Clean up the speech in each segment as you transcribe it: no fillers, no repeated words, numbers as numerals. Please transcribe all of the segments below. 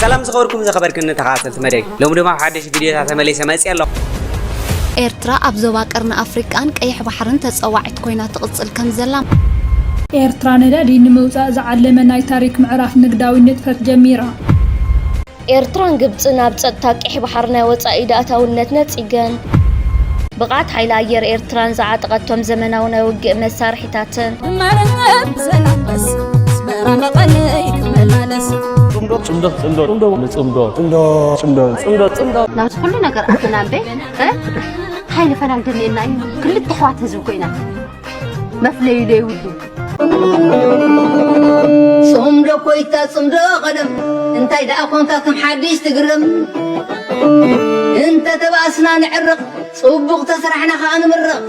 سلام زخبركم زخبركن تخاصلت مدي لو دما حدش فيديو تمليسه مصي الله ኤርትራ ኣብ ዞባ ቀርኒ ኣፍሪቃን ቀይሕ ባሕርን ተጸዋዒት ኮይና ትቕጽል ከም ዘላ ኤርትራ ነዳዲ ንምውጻእ ዝዓለመ ናይ ታሪክ ምዕራፍ ንግዳዊነት ፈት ጀሚራ ኤርትራን ግብጽን ኣብ ጸጥታ ቀይሕ ባሕር ናይ ወጻኢ ዳእታውነት ነጽገን ብቃት ሓይሊ ኣየር ኤርትራን ዝዓጠቐቶም ዘመናዊ ናይ ውግእ መሳርሒታትን ሰላምስ ስመራመቐኒ ክመላለስ ናብዚ ኩሉ ነገር ኣተናበ ሓይሊ ፈላል ደልየና እዩ ክልተ ኣሕዋት ህዝቢ ኮይና መፍለዩ ዘይብሉ صمد كويتا صمد قدم انت اذا كنت كم حديث تقرم انت تباسنا نعرق صبغ تسرحنا خان مرق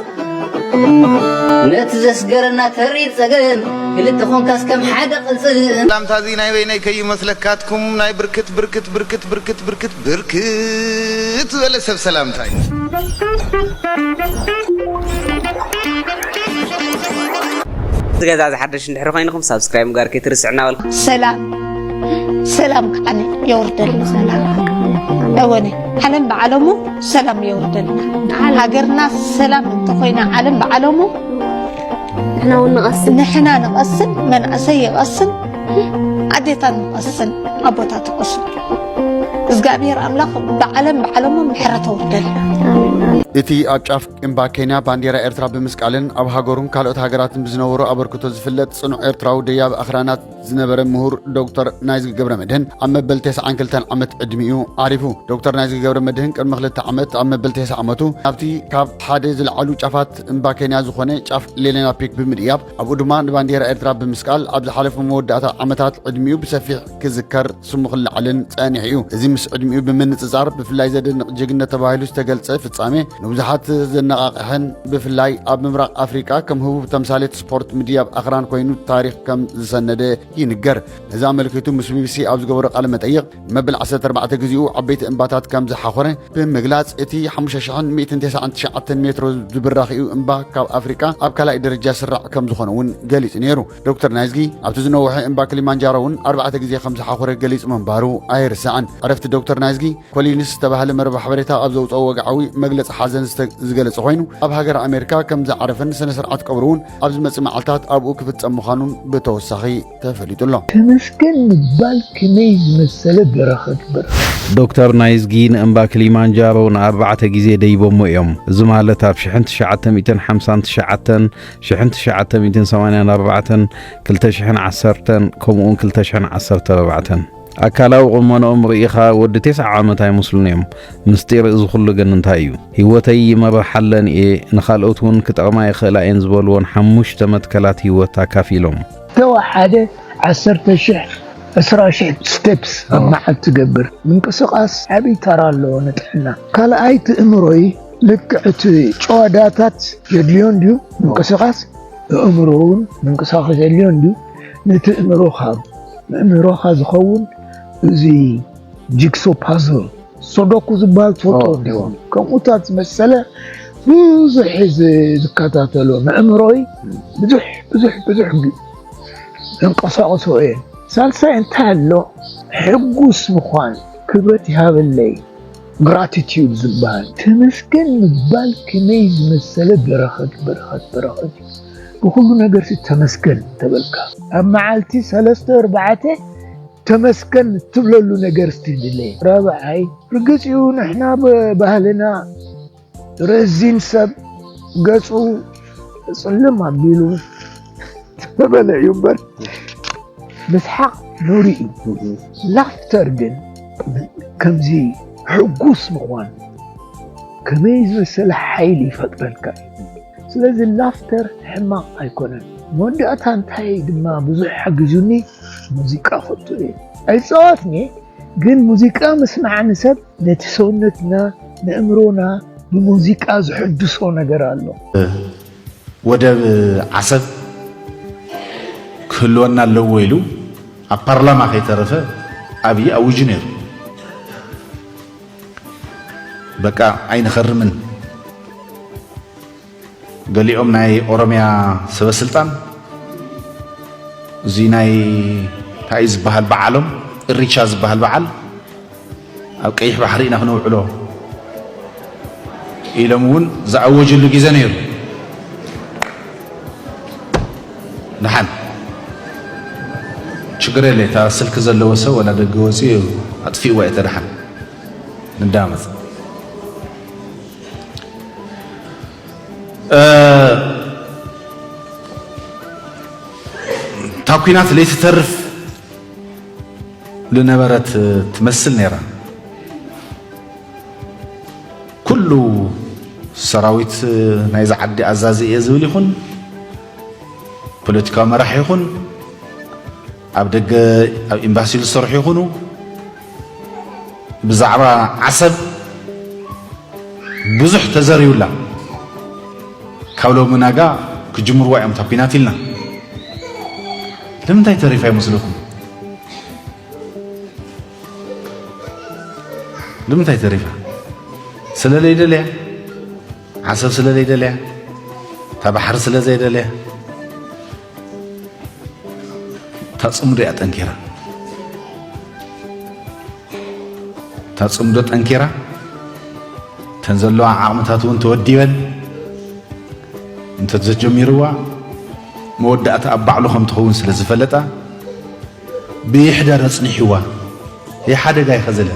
نتزس قرنا تريد سقن قلت كونكاس كم حدا قلصن سلام تازي ناي ويني كي مسلكاتكم ناي بركت بركت بركت بركت بركت بركت ولا سب سلام تاي زغازا حدش ندحر خاينكم سبسكرايب غاركي ترسعنا والكم سلام كاني يوردل سلام أوني علم بعلمه سلام يوردل هاجرنا سلام انتقينا علم بعلمه نحنا نقصن من أسي يقصن عديتا نقصن أبوتا تقصن زغابير أملاق بعلمه محرة وردل إتي أبشاف إمبا كينيا بانديرا إرترا بمسكالن أب هاجرون كالوت هاجرات بزنورو أبركتو زفلت صنع إرترا ودياب أخرانات زنبر مهور دكتور نايزق قبر مدهن أما بلتيس عنكلتان عمت أدميو عارفو دكتور نايزق قبر مدهن كان مخلت عمت أما بلتيس عمتو أبتي كاب حادث العلو شافات إمبا كينيا زخونة شاف ليلنا بيك بمرياب أبو دمان بانديرا إرترا بمسكال أبد حالف مود داتا عمتات أدميو بسفيح كذكر سمخل علن ثاني زي مس أدميو بمن تزار بفلاي زدن جيجنا تباهلو استقل صيف تصامي نوزحات زنقاقحن بفلاي أب ممرق أفريقيا كم هو تمثالية سبورت ميديا أخران كوينو تاريخ كم زسنده ينقر إذا ملكيتو مسلمي بسي أبز قبر قال متأيق مبل 14 جزيو عبيت إنباتات كم زحاخرين بمجلات إتي 5,299 متر زبراخيو إنبا كاب أفريقيا أب كلا درجة سرع كم زخونون جالس نيرو دكتور نايزقي أبتزنو وحي إنبا كليمانجارون 4 جزية 5 حاخرين جالس منبارو أير ساعن عرفت دكتور نايزقي كولينس تبع لمربح حبرتها أبزوت أو وقعوي مجلس حزن زجلس خوينو أب هاجر أمريكا كم زعرفن سنة سرعة قبرون أبز مسمع عالتات أبو كفت أمخانون بتوسخي تفليت الله تمسكن بالك ميز مسألة برخة دكتور نايزجين أمبا كليمانجارون 4 جزية ديبومو يوم زمالة بشحنت شعتة 250 شعتة شحنت شعتة 284 كلتا شحن 10 كمون كلتا شحن 10 أكلاو قمنا أمريخا ود 9 عامتاي مسلمين مستير إذ خلو جننتايو هوتي مرة حلن إيه نخالقتون كتقما يخلقين زبولون حموش تمتكلات هوتا كافيلهم تو حدا 10 شح 10 شح ستيبس ما حد تقبر من قصقاس عبي ترى له نتحنا قال أي تأمروي لك شواداتات يدليون ديو من قصقاس أمرون من قصقاس يدليون ديو نتأمرو خاب نأمرو خازخون زي جيكسو بازل صدوكو زبال فوتو ديون كموتات مسألة بزح زكاتاتلو نأمروي بزح انقصاقسو ايه سالسا انتهالو حقوس مخوان كبرتي هذا اللي gratitude زبال تمسكن مبال كميز مسألة برخت بكل نقر تمسكن تبلكا أما عالتي 3-4 تمسكن تبللو نقر ستدلي رابعي رقصيو نحنا بأهلنا رزين سب قصو صلم عبيلو تبلع ينبر بس حق نوري لافتر جن كمزي حقوس مخوان كميز مسألة حيلي فتبلكا سلازي اللافتر حماق هيكونن مودعتها انتهي دما بزح حقزوني موسيقى خطو ايه اي صوتني قل موسيقى مسمع نسب نتسونتنا نأمرونا بموسيقى زحدسونا قرالو ودب عصب كلونا اللويلو البرلمان خيترفه أبي أو جنير بقى عين خرمن قال لي ناي أورميا سب السلطان زي ناي تايز بهال بعالم الريشاز بهال بعال أو كيح بحرينا خنو علو إلمون زعوج اللي جزنير نحن شكرا لي تاسل كذا لو سو ولا دجوزي أطفي وقت نحن ندامت تاكوينات اللي تترف لنبرت تمثل نيرا كله سراويت نايز عدي عزازي يزول يخون بوليتيكا مرح يخون عبدك امباسي الصرح يخونو بزعبا عصب بزح تزريو لا كاولو مناقا كجمهور وايم تاكوينات لنا لمن تاي تريفاي مسلوكم لمن تاي تريفا سلا ليدا ليه عصب سلا ليدا ليه تبحر سلا زيدا ليه تصمد أنكرا تصمد أنكرا تنزلوا عامتاتون توديون انت تجميروا مودات أبع لهم تخون سلا زفلتا بيحدى رصنحوا هي حدا جاي خزله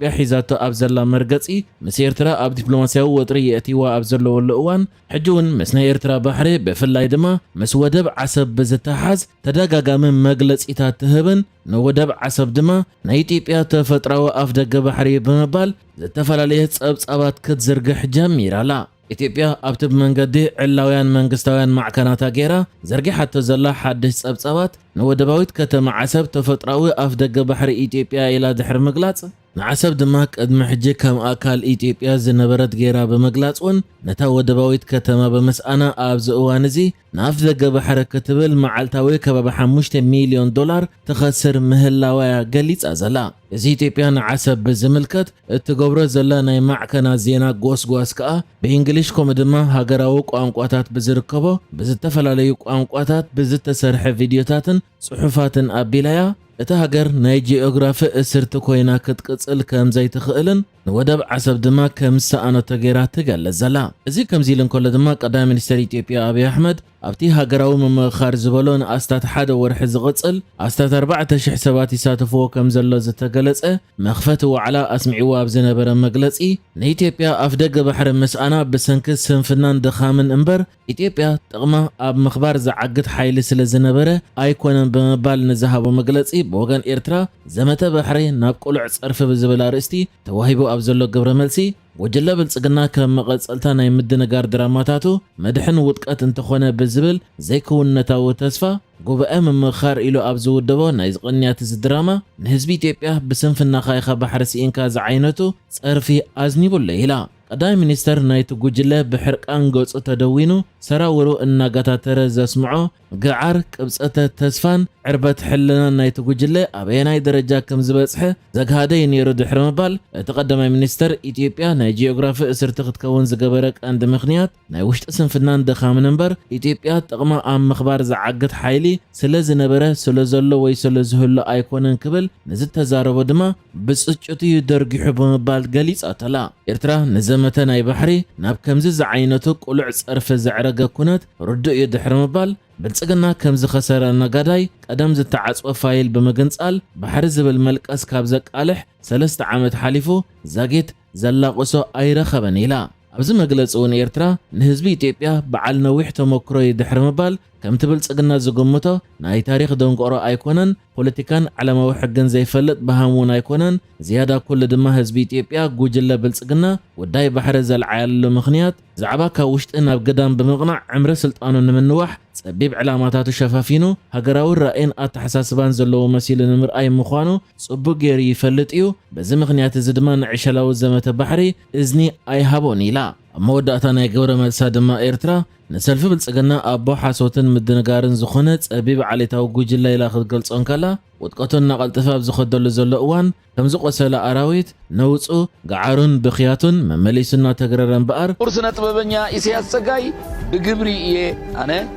بحيزاتو أبزلا مرقصي مس إيرترا أب دبلوماسياو وطري يأتيوا أبزلا واللؤوان حجون مسنا إيرترا بحري بفلاي دما مس ودب عصب بزتحاز تداقاقا من مقلص إتات تهبن نودب عصب دما نايتيبيا تفتراو أفدق بحري بمبال زتفلاليه تصابات كتزرقح جميرالا إثيوبيا أبتب منقدي علاويان منقستاويان معكناتا غيرا زرقي حتى زلا حدش تصابات نودباويت كتم عصب تفتراوي أفدق بحري إثيوبيا إلى دحر مقلاص نعسب دماك أدم حجي كم أكال إثيوبيا زنبرت غيرا بمقلاصون نتا ودباويت كتما بمسأنا أبز أوانزي نافدق بحر كتبل معالتاوي كباب 5 مليون دولار تخسر مهلاويا قليت أزلا إذا إثيوبيا نعسب بزملكت التقبر زلا ناي معكنا زينا قوس كأ بإنجليش كومدما هاقراو قوانقواتات بزركبو بزتفلاليو قوانقواتات بزتسرح فيديوتاتن صحفاتن أبيلايا اتا هاجر ناي جيوغرافي اسرت كوينا كتقصل كم زي تخيلن ودب عصب دما كم سانو تغيرا تغل زلا ازي كم زيلن كل دما قدام منستر اثيوبيا ابي احمد ابتي هاجراو ممخار زبلون استات حدا ورح زغصل استات 4000 سبات يساتفو كم زلو زتغلصه مخفت وعلى اسمعوا بزنبر مغلصي نيثيوبيا افدق بحر مسانا بسنك سنفنان دخامن انبر اثيوبيا طقما اب مخبار زعقت حيل سلازنبره ايكونن بمبال نزهابو مغلصي بوغان إيرترا زمته بحري ناب قلع صرف بزبل رستي توهيبو أبزلو قبر ملسي وجلا بلصقنا كم قصلتا ناي مدنغار دراماتاتو مدحن وطقات انتخونه بزبل زي كونتا وتسفا قوبا مخار إلو أبزو دبو نايز قنيات الدراما نهزبي إثيوبيا بسنفنا خايخة بحر سينكا زعينتو صرفي أزني بوليلا قدام منستر نايتو جوجله بحرقان قوص تدوينو سراورو الناقاتا ترز اسمعو قعر قبصته تسفان عربت حلنا نايتو جوجله ابيناي درجه كم زبصحه زغهاده ينيرو دحر مبال تقدم منستر اثيوبيا ناي جيوغرافي اسرت كتكون زغبرق عند مخنيات ناي وشت سنفنان دخام نمبر اثيوبيا تقما ام مخبار زعقت حيلي سلز نبره سلزلو وي سلزهلو ايكونن كبل نزت تزاربو دما بصچتو يدرغخ بمبال غليص اتلا إيرترا نزمته ناي بحري ناب كمز زعينتو قلع صرف زعرغ كونت ردو يدحر مبال بلصقنا كمز خسر نغداي قدم زتعصو فايل بمغنصال بحر زبل ملقس كابزق علح 3 عامت حليفو زاغيت زلاقسو ايرخبن إلا أبز مغلصون إيرترا نهزبي إثيوبيا بعل نويح تمكرو يدحر مبال كم تبلصقنا زغمتو ناي تاريخ دنقرو ايكونن بوليتيكان علماوي حقن زي فلط بهامون ايكونن زياده كل دما هزبي إثيوبيا جوجله بلصقنا وداي بحر زلعيال مخنيات زعبا كوشتنا بقدام بمقنع عمر سلطانو نمنوح صبيب علاماتاتو شفافينو هاجراو الرأين اتحساسبان زلو مسيل نمرأي مخوانو صبو غير يفلطيو بزي مخنيات زدمان عشلاو زمته بحري اذني اي هابوني لا موداتنا يغبر ملسا دما إيرترا نسلف بلصقنا ابو حاسوتن مدنغارن زخونه صبيب عليتاو جوجله الى خدقلصون كلا وطقتنا قلطفاب زخدل زلو اوان كمز قسلا اراويت نوصو غعارون بخياتون ممليسنا تغررن بار ورسنا طببنيا إسياس سغاي بغبري ايه انا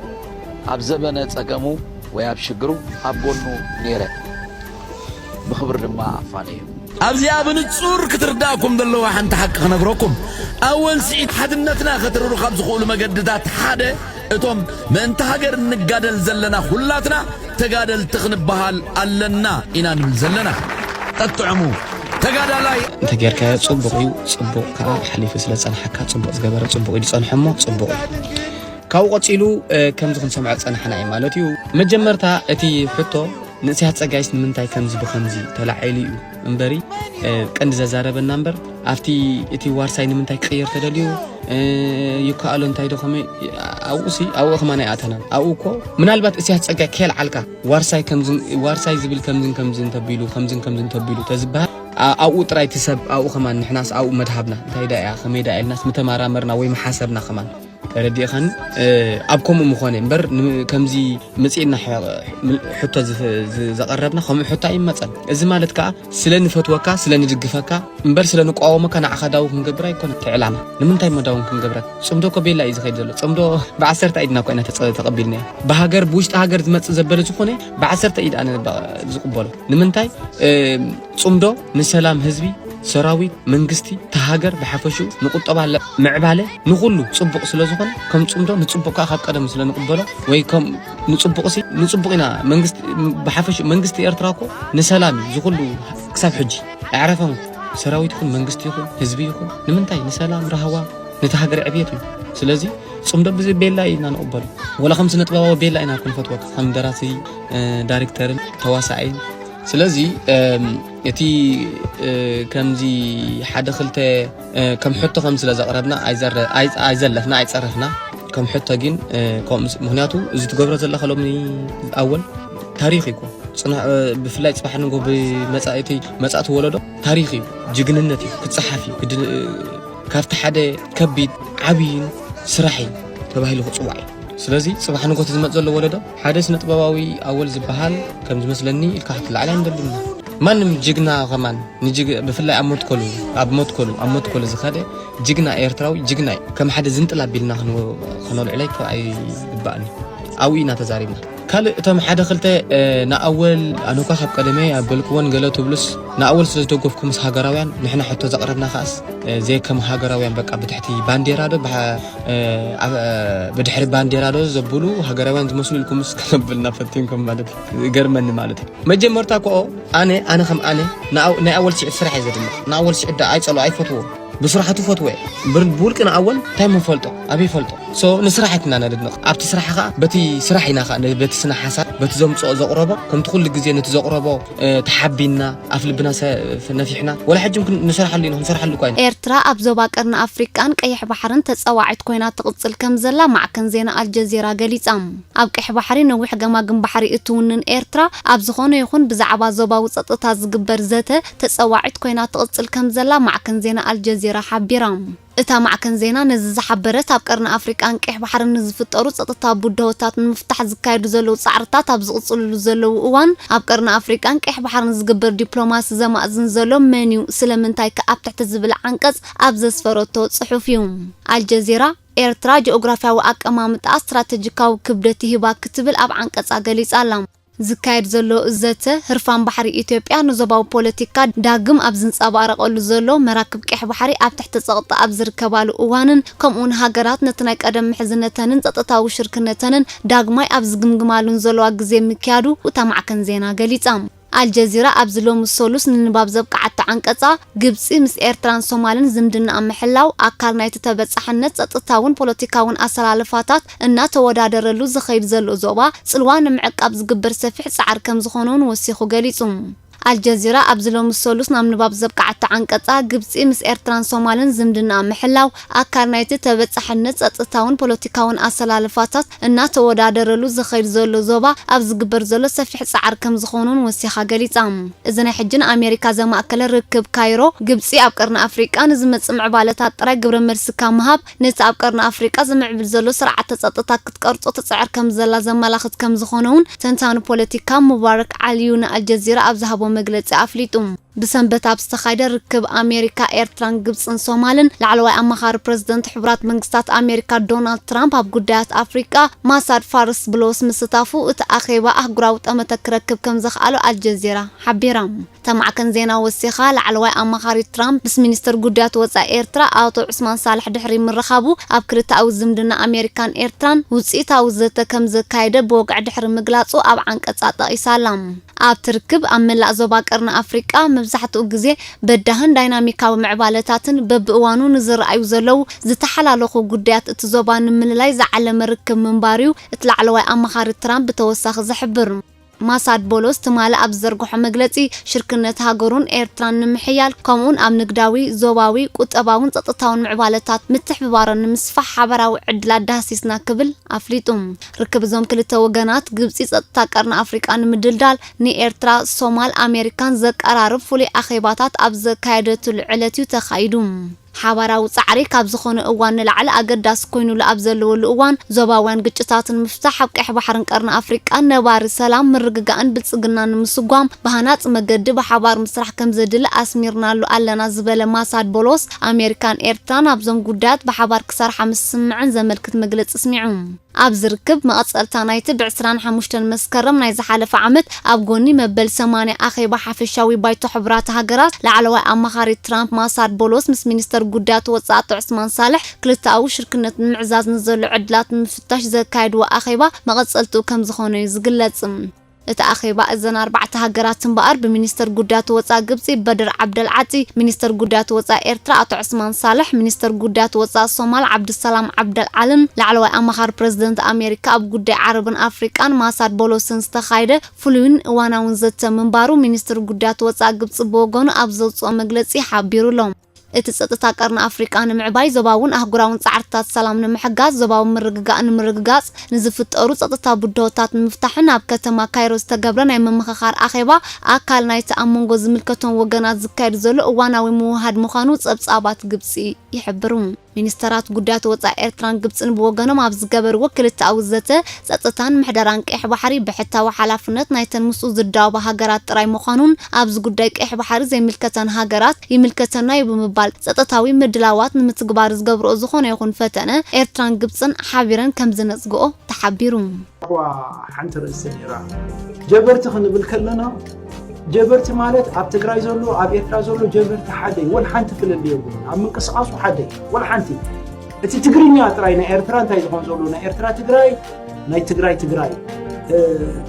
اب زبنه صقمو وياب شغرو ابونو نيره بخبر ما فاني أبزي أبن تصور كترداكم دلوا حنت حق خنقركم أول سعيد حدنتنا خطروا خبز خول مجددات حدا إتوم من تهجر نجادل زلنا خلاتنا تجادل تخنب بحال ألنا إنا نزلنا تطعمو تجادلاي تجار كا صبغيو صبغ كا حليف سلسان حكا صبغ زجبر صبغ يدي صنحمو صبغ كاو قتيلو كم زخن سمعت صنحنا مالتيو مجمرتا اتي حطو نسيحت صقايس منتاي كمزي بخمزي تلعيليو امبري قند ززاربنا امبر افتي اتي وارساي منتاي قير تدليو يكالو انتاي دخمي اوسي او خماناي اتنا اوكو منالبات اسيحت صقا كيل علكا وارساي كمزن وارساي زبل كمزن تبيلو كمزن تبيلو تزبها او طراي تسب او خمان نحناس او مذهبنا انتاي دايا خميدا الناس متمارمرنا وي محاسبنا خمان ردي خان ابكم مخونه امبر كمزي مصينا حتى زقربنا خم حتى يمصل از مالت كا سلن فتوكا سلن دغفكا امبر سلن قاومكا نعخداو كنغبر يكون تعلانا لمنتاي مداو كنغبر صمدو كبيلا يزخيد زلو صمدو ب10 ايدنا كنا تقبلنا بهاجر بوشت هاجر زمص زبل زخونه ب10 ايد انا زقبل لمنتاي صمدو نسلام حزبي سراوي منغستي تهاجر بحفشو نقطبا معباله نقولو صبق سلازخون كم صمدو نصبقا خاب قدم سلا نقبلو وي كم نصبقسي نصبقنا منغست بحفشو منغستي ارتراكو نسلامي زخلو كساب حجي اعرفهم سراوي تكون منغستي يكون حزبي يكون نمنتاي نسلام رهوا نتهاجر عبيتو سلازي صمدو بزي بيلا ينا نقبلو ولا 5 نطباو بيلا ينا كل فتوى هم دراسي دايركتور تواسعين سلازي يتي كمزي حدا خلته كم حطه خمس لازق قربنا عايزلفنا عايصرفنا كم حطه جين كم مهنياتو زي تجبر زله خلو من اول تاريخي يكون صنع بفلايت صباح نغو بمصايتي مصات ولدو تاريخي جغننتي كتصحفي كافت حدا كبيد عبين سرحي تباهيلو صواعي سلازي صباح نغو تزمصل ولدو حدث نطباوي اول زبحال كم زمسلني الكحت العالم دلنا مانم جيجنا كمان نيجي بفلاي اموت كلو زخاده جيجنا ايرتراوي جيجنا كم حدا زنطلا بيلنا خنول عليك اي باني اوينا تزاريبنا كل تم حدا خلته نا اول انو كخب قدمي ابلكون غلو تبلس نا اول سلتوقفكم هاغراويان نحنا حتى زقربنا خاص زي كم هاغراويان بقى بتحتي بانديرا دو بدحر بانديرا دو زبلو هاغراويان تمسلو لكم كنبلنا فتينكم مالتي غرمن مالتي مجمرتا كو انا خم انا نا اول شيء سرح يزدم نا اول شيء دا ايصلو اي فتو بسرعته فتوى بولكنا اول تايم فلتو ابي فلتو سو نسرحتنا ندنق ابتي سرحها بتي سرحينا خا بتي سنا حساب بتي زمصو زقربه كم تقول غزي نتزقربه تحبينا افلبنا فنفيحنا ولا حد يمكن نسرح لنا نسرح لكم ኤርትራ ኣብ ዞባ ቀርኒ ኣፍሪቃን ቀይሕ ባሕርን ተጻዋዒት ኮይና ትቕጽል ከም ዘላ ማዕከን ዜና አልጀዚራ ገሊጻ ኣብ ቀይሕ ባሕሪ ነዊሕ ገማግም ባሕሪ እትውንን ኤርትራ ኣብ ዝኾነ ይኹን ብዛዕባ ዞባዊ ጸጥታ ዝግበር ዘተ ተጻዋዒት ኮይና ትቕጽል ከም ዘላ ማዕከን ዜና አልጀዚራ ሓቢራ እታ ማዕከን ዜና ነዚ ዝሓበረት ኣብ ቀርኒ ኣፍሪቃን ቀይሕ ባሕርን ዝፍጠሩ ጸጥታ ቡድሆታት ንምፍታሕ ዝካየዱ ዘለዉ ጻዕርታት ኣብ ዝቕጽልሉ ዘለዉ እዋን ኣብ ቀርኒ ኣፍሪቃን ቀይሕ ባሕርን ዝግበር ዲፕሎማሲ ዘማእዝን ዘሎ መን እዩ ስለምንታይ ከኣብ ትሕቲ ዝብል ዓንቀጽ ኣብ ዘስፈረቶ ጽሑፍ እዩ አልጀዚራ ኤርትራ ጂኦግራፊያዊ ኣቀማምጣ ስትራቴጂካዊ ክብደት ይህባ ክትብል ኣብ ዓንቀጻ ገሊጻ ኣላ ዝካየድ ዘሎ እዘተ ህርፋን ባሕሪ ኢትዮጵያ ንዞባዊ ፖለቲካ ዳግም ኣብ ዝንጸባረቐሉ ዘሎ መራክብ ቀይሕ ባሕሪ ኣብ ትሕቲ ጸቕጣ ኣብ ዝርከባሉ እዋንን ከምኡን ሃገራት ነቲ ናይ ቀደም ምሕዝነተንን ጸጥታዊ ሽርክነተንን ዳግማይ ኣብ ዝግምግማሉን ዘለዋ ግዜ ምክያዱ እታ ማዕከን ዜና ገሊጻ አልጀዚራ ኣብዝሎም ሶሉስ ንንባብ ዘብቃዓት ዓንቀጻ ግብጽ ምስ ኤርትራን ሶማልን ዝምድና ኣምሕላው ኣካል ናይቲ ተበጻሕነት ጸጥታውን ፖለቲካውን ኣሰላልፋታት እና ተወዳደረሉ ዝኸይድ ዘሎ ዞባ ጽልዋ ንምዕቃብ ዝግበር ሰፊሕ ጻዕር ከም ዝኾነውን ወሲኹ ገሊጹ አልጀዚራ ኣብዝሎም ሶሉስ ናብ ንባብ ዘብቃዓት ዓንቀጻ ግብጽ ምስ ኤርትራን ሶማልን ዝምድና ኣምሕላው ኣካል ናይቲ ተበጻሕነት ጸጥታውን ፖለቲካውን ኣሰላልፋታት እና ተወዳደረሉ ዝኸይድ ዘሎ ዞባ ኣብ ዝግበር ዘሎ ሰፊሕ ጻዕር ከም ዝኾነውን ወሲኻ ገሊጻ እዚ ናይ ሕጅን ኣሜሪካ ዘማእከለ ርክብ ካይሮ ግብጽ ኣብ ቀርኒ ኣፍሪቃ ንዝመጽእ ምዕባለታት ጥራይ ግብረ መልሲ ምሃብ ነቲ ኣብ ቀርኒ ኣፍሪቃ ዝምዕብል ዘሎ ስርዓተ ጸጥታ ክትቀርጾ ትጽዕር ከም ዘላ ዘመላኽት ከም ዝኾነውን ተንታኑ ፖለቲካ ሙባረክ ዓሊዩ ንአልጀዚራ ኣብ ዝሃቦ መግለጺ ኣፍሊጡ بسنبت أبستخايدة ركب أمريكا إيرتران جبسن سومالن لعلوي أمخار بريزيدنت حبرات منغستات أمريكا دونالد ترامب بقدات أفريقيا ما صار فارس بلوس مستافو اتأخيبا أهجراوت أما تكركب كم زخالو الجزيرة حبيرام تمع كان زينا والسيخا لعلوي أمخار ترامب بس مينستر قدات وزا إيرترا أوتو عثمان صالح دحري من رخابو أبكرتا أو زمدنا أمريكان إيرتران وزيتا وزتا كم زكايدة بوقع دحر مقلاصو أب عنك أتساطا إسالام أب تركب أملا زوباك أرنا أفريقيا مبزحتو جزء بدهن ديناميكا ومعبالتاتن ببقوانو نزر أيوزلو زتحلالوخو قديات اتزوبان من لايز على مركب من باريو اتلعلوي أمخار ترامب بتوسخ زحبر ماساد بولوس تمال أبزرقو حمقلتي شركنة هاقرون إيرتران نمحيال كمون أم نقداوي زوباوي قطباون تططاون معبالتات متحببارن مسفح حبراو عدلات دهسيسنا كبل أفليتهم ركب زوم كل توقنات قبسيس اتاكرنا أفريقان مدلدال ني إيرترا صومال أمريكان زك أرارب فولي أخيباتات أبزر كايدة العلتيو تخايدوم حوارا وصعري كابزخون اوان العل اقداس كوينو لابزلو الاوان زوباوان قጭታትን مفتاح بقح بحرن قرن افريقيا نبار سلام مرغغان بصقنا نمسغوام بهاناص مگد بحبار مسرح كم زدل اسميرنالو علنا زبل ماساد بولوس امريكان ايرتران ابزون قدات بحبار كسرح مسمعن زملكت مجلص اسمعهم أبزركب مقصلتا نايت بعسران حموشتن مسكرم نايز حالف عمت أبغوني مبل 8 أخي بحفشاوي بايتو حبرات هاجرات لعلوي أمخاري ترامب ما صار بولوس مس مينستر قدات وصعت عثمان صالح كلتا أو شركنة معزاز نزل عدلات مفتاش زكايد وأخيبا مقصلتو كم زخوني زقلتم اتأخيبا إذن 4 هاجرات تنبقر بمينستر قدات وصا قبسي بدر عبد العطي مينستر قدات وصا إيرترا أتو عثمان صالح مينستر قدات وصا الصومال عبد السلام عبد العالم لعلوي أمخار بريزيدنت أمريكا أبقودي عربن أفريقان ماساد بولوسن استخايدة فلوين واناون زدت منبارو مينستر قدات وصا قبس بوغون أبزلصو مجلسي حابيرو لهم اتسطتا قرن افريقان معباي زباون اهغراون صعرتات سلام نمحغاز زباون مرغغاس نزفتقرو صطتا بودوتات مفتاحنا بكتما كايروس تغبرن اي ممخخار اخيبا اكال نايت امونغو زملكتون وغنات زكايد زلو اواناوي موحد مخانو صبصابات غبسي يحبرون مينسترات قدات وصا إيرتران قبصن بوغنم أبز قبر وكلت أوزته سطتان محدران كيح بحري بحتا وحلافنت نايتن مسؤول زداو بهاجرات راي مخانون أبز قداي كيح بحري زي ملكتان هاجرات يملكتان ناي بمبال سطتاوي مدلاوات نمتقبار زقبر أزخون يخون فتنة إيرتران قبصن حابيران كم زنزقو تحبيرون حنتر السنيرا جبرت خنبل كلنا جبرت مالت اب تግራይ ዘሎ اب ኤርትራ ዘሎ جبرت حدي ولا حنت في اللي يقول ام منقصاص حدي ولا حنتي እቲ ትግርኛ ጥራይ ና ኤርትራ እንታይ ዝኾን ዘሎ ና ኤርትራ ትግራይ ናይ ትግራይ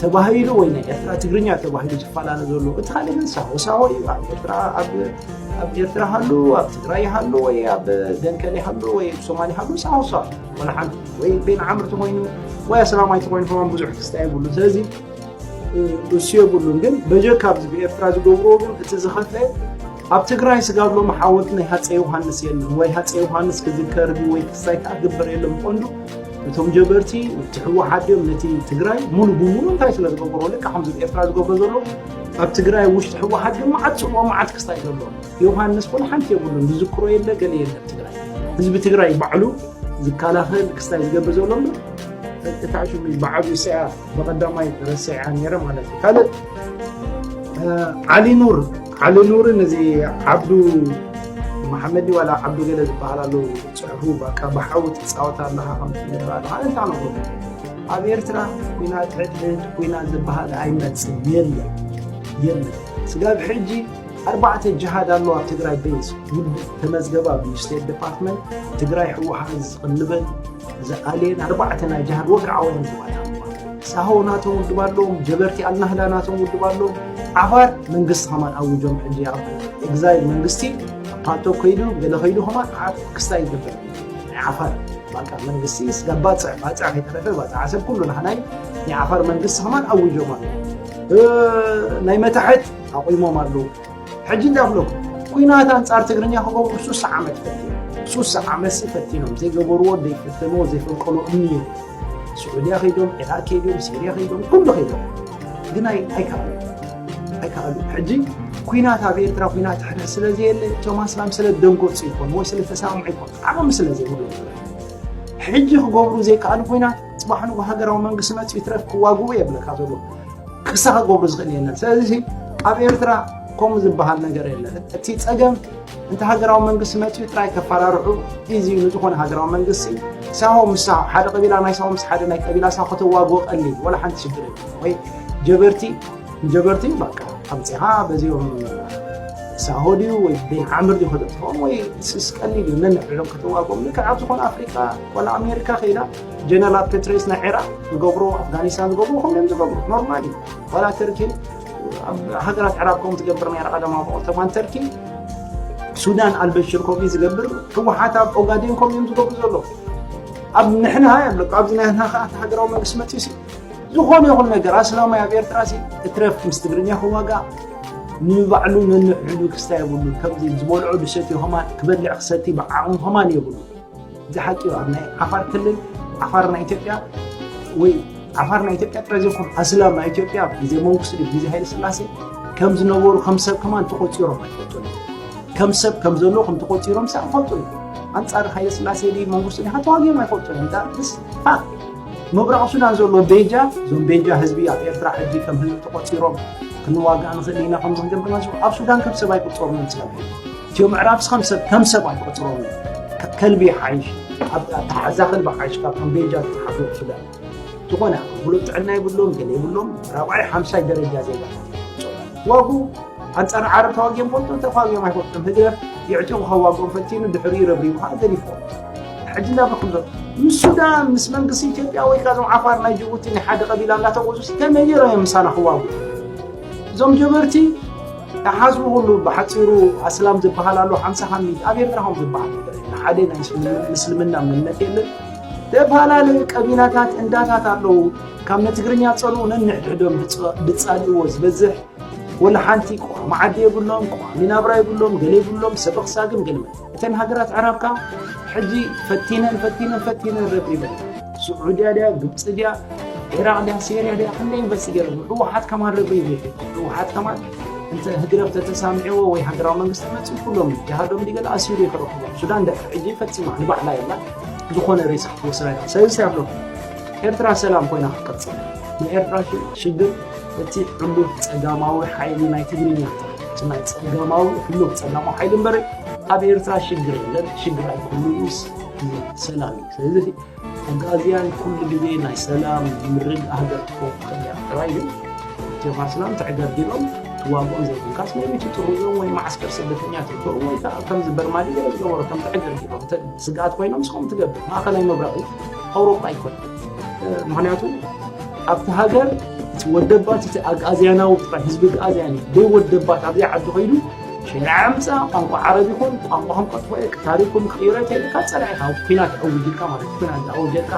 ተባሂሉ ወይ ና ኤርትራ ትግርኛ ተባሂሉ ዝፋላለ ዘሎ እቲ ካለ ሳው اب ኤርትራ ሃሉ اب ትግራይ ሃሉ ወይ اب ደንከሌ ሃሉ ወይ ሶማሊ ሃሉ ሳው ولا حنت ወይ بين عمرت ኮይኑ ወይ ሰላማይት ኮይኑ ፈማን ብዙሕ ክስታይ ብሉ ስለዚ وسيو بقولون جن بجاكاب زبي إفراز جوجوجن تزخفه أبتقرأي سقابلو محاولتنا هات يوحنس يلهم وي هات يوحنس كذكر بي وي كسايك أقبر يلهم قندو وتم جبرتي وتحوى حد يوم نتي تقرأي مولو بمولو انتايس لازم جوجرو لك حمز إفراز جوجوجن أبتقرأي وش تحوى حد يوم ما عاد سوى ما عاد كسايك لهم يوحنس ولا حنت يقولون بذكروا يلا قال يلا تقرأي زبي تقرأي بعلو ذكالا خير كسايك جبزوا لهم تعشوا من بعض ساعة بقدامي رسعة نيرة مالتي قالت علي نور نزي عبدو محمد ولا عبدو جلد بحاله صعوبة كبحاوت تصاوت لها خمس مرات هذا انت انا قلت ابي ارترا كوينا تعدد كوينا زبها عيمت يلا سقاب حجي 4 جهاد الله تقراي بيس تمزغبا بالستيت ديبارتمنت تقراي حوحز قلبن زالين 4 جهاد وقعوا زبالا ساهوناتو ودبالو جبرتي الله لاناتو ودبالو عفار منقص همان اوجوم حجي اكزايل منقستي فاتو كيدو قال خيدو هما كستا يدبر عفار باقا منقستي سقبات باصع يترفه باصع حسب كله نحناي يا عفار منقص همان اوجوم ناي متحت اقيمو مالو حجي دافلو كوينات انصار تغرنيا خو سوس عامت سوس عامت فتينهم زي غبرو دي فتنو زي فنقلو امنيه سعوديا خيدوم عراق خيدوم سوريا خيدوم كله خيدوم ግን አይካሉ ሕጂ ኩናት ኣብ ኤርትራ ኩናት ሕደ ስለዘየለ ቶማስ ላም ስለ ደንጎጽ ይኮን ወይ ስለ ተሳምዕ ይኮን ዓለም ስለዘይ ሁሉ ሕጂ ክገብሩ ዘይከኣሉ ኩናት ጽባሕኑ ሃገራዊ መንግስቲ መጽ ይትረፍ ክዋግቡ የብለካ ዘሎ ክሳኻ ገብሩ ዝኽእል የለን ስለዚህ ኣብ ኤርትራ ከምኡ ዝበሃል ነገር የለን እቲ ፀገም እንተ ሃገራዊ መንግስቲ መፅኡ ጥራይ ከፈራርሑ እዚ ንዝኾነ ሃገራዊ መንግስቲ ሳሆ ምስ ሓደ ቀቢላ ናይ ሳሆ ምስ ሓደ ናይ ቀቢላ ሳሆ ከተዋግኦ ቀሊል ወላ ሓንቲ ሽግር ወይ ጀበርቲ በቃ ኣምፂኻ በዚኦም ሳሆ ድዩ ወይ ቤን ዓምር ድዩ ከተጥፎም ወይ ስስ ቀሊል እዩ ነንሕሎም ከተዋግኦም ልክዕ ኣብ ዝኾነ ኣፍሪካ ወላ ኣሜሪካ ኸይዳ ጀነራል ፔትሬስ ናይ ዒራቅ ዝገብሮ ኣፍጋኒስታን ዝገብሮ ከምኦም ዝገብሮ ኖርማል እዩ ወላ ተርኪ هجرات عراق كم تجبر ما يرقى ما بقول طبعا تركي السودان البشير كم يجبر هو حتى أوغادين كم يمسكوا بزلوا أب نحن هاي أبلك أبزنا هنا هجروا ما قسمت يسي زخون يقول نجار أصلا ما يبير تراسي ترف مستقرنيا هو جا نبعلون نحلو كستايبولو كم زي زبول عود شتي هما كبر لي عقصتي بعهم هما يقولوا زي حكيوا عنا عفار كلن عفارنا إثيوبيا وي عفارنا إثيوبيا ترازيكم أسلام إثيوبيا بيزي منقصد بيزي هاي السلاسي كم زنور خمسة كمان تقطيرهم كم سب كم زلوا كم تقطيرهم سأفضل أنصار هاي السلاسي دي منقصد حتى واجي ما يفضل أنت بس ها مبرع السودان زلوا بيجا زون بيجا حزبية إيرترا حدي كم هن تقطيرهم كانوا واقع نخلينا خمسة جنب الناس أب السودان كم سباي يقطرون من سلام يوم عرابس خمسة كم سباي يقطرون كلبي حايش تحزاخل بحايش كم بيجا تحفظ السودان تقولنا بلوت عنا يقولون قال يقولون رابع 5 درجة زي ده واقو أنصار عرب تواجم فوتو تواجم ما يفوتو هجر يعجبوا خواقهم فتين الدحرير بريم هذا اللي فوق حجنا بخمسة من السودان من منقسي إثيوبيا ويكازم عفارنا جيبوتي حد قبيلة لا تقوزوس كم يجرى يمسانا خواقو زوم جبرتي حاسبوا له بحثيرو أسلام زبحالالو 5 حميد أبي تراهم زبحال حدنا مسلمنا من نتيل تبهالال قبيلاتات انداتات አለው ካብ ነትግርኛ ጸሉ ነንሕድዶም ብጻድዎስ በዝሕ ወላ ሓንቲ ማዓዲ ይብሎም ሚናብራ ይብሎም ገሌ ይብሎም ሰበኽሳግም ገልመ እተን ሃገራት ዓረብካ ሕጂ ፈቲነን ረብሪበ ሱዑድያ ዲያ ግብጽ ዲያ ኢራቅ ዲያ ሲሪያ ዲያ ክንደይ ኢንቨስቲጌት ህወሓት ከማን ረብሪበ ህወሓት ከማን انت هجرة تتسامعوا وي هجرة من قصة كلهم جهادهم دي قال اسيري كروحوا السودان ده عجي فتسمع نبع لا يلا زخون الرئيس وسرايا سيسابلو ኤርትራ ሰላም ኮይና ክትቀጽል ንኤርትራ ሽግር እቲ ሁሉ ጸጋማዊ ኃይል ናይ ትግርኛ ጽናይ ጸጋማዊ ሁሉ ጸጋማዊ ኃይል እምበር ኣብ ኤርትራ ሽግር የለን ሽግር ኣይኮኑስ ሰላም ስለዚህ አጋዚያን ኩሉ ግዜ ናይ ሰላም ምርግ ሃገር ተቆጥያ ራዩ ጀማስላም ተዕገርዲሎም ዋጎን ዘይብን ካስ ነው ጥሩዞም ወይ ማዕስከር ስደተኛ ተቆሩ ወይ ከም ዝበርማሊ ገበረ ከም ተዕገርዲሎም ስጋት ኮይኖም ስቆም ትገብር ማእከላይ መብራቂ አውሮፓ አይኮን ምክንያቱም ኣብቲ ሃገር ወደባት አጋዚያናው ህዝብ አጋዚያኒ ወደባት ኣብያ ዓዱ ኸይዱ ሸራምፃ ቋንቋ ዓረቢ ይኹን ቋንቋም ቀጥፎ ታሪኩም ኺረት ይካጸራ ይኸው ፊናት አውጅልካ ማለት ፊናት አውጅልካ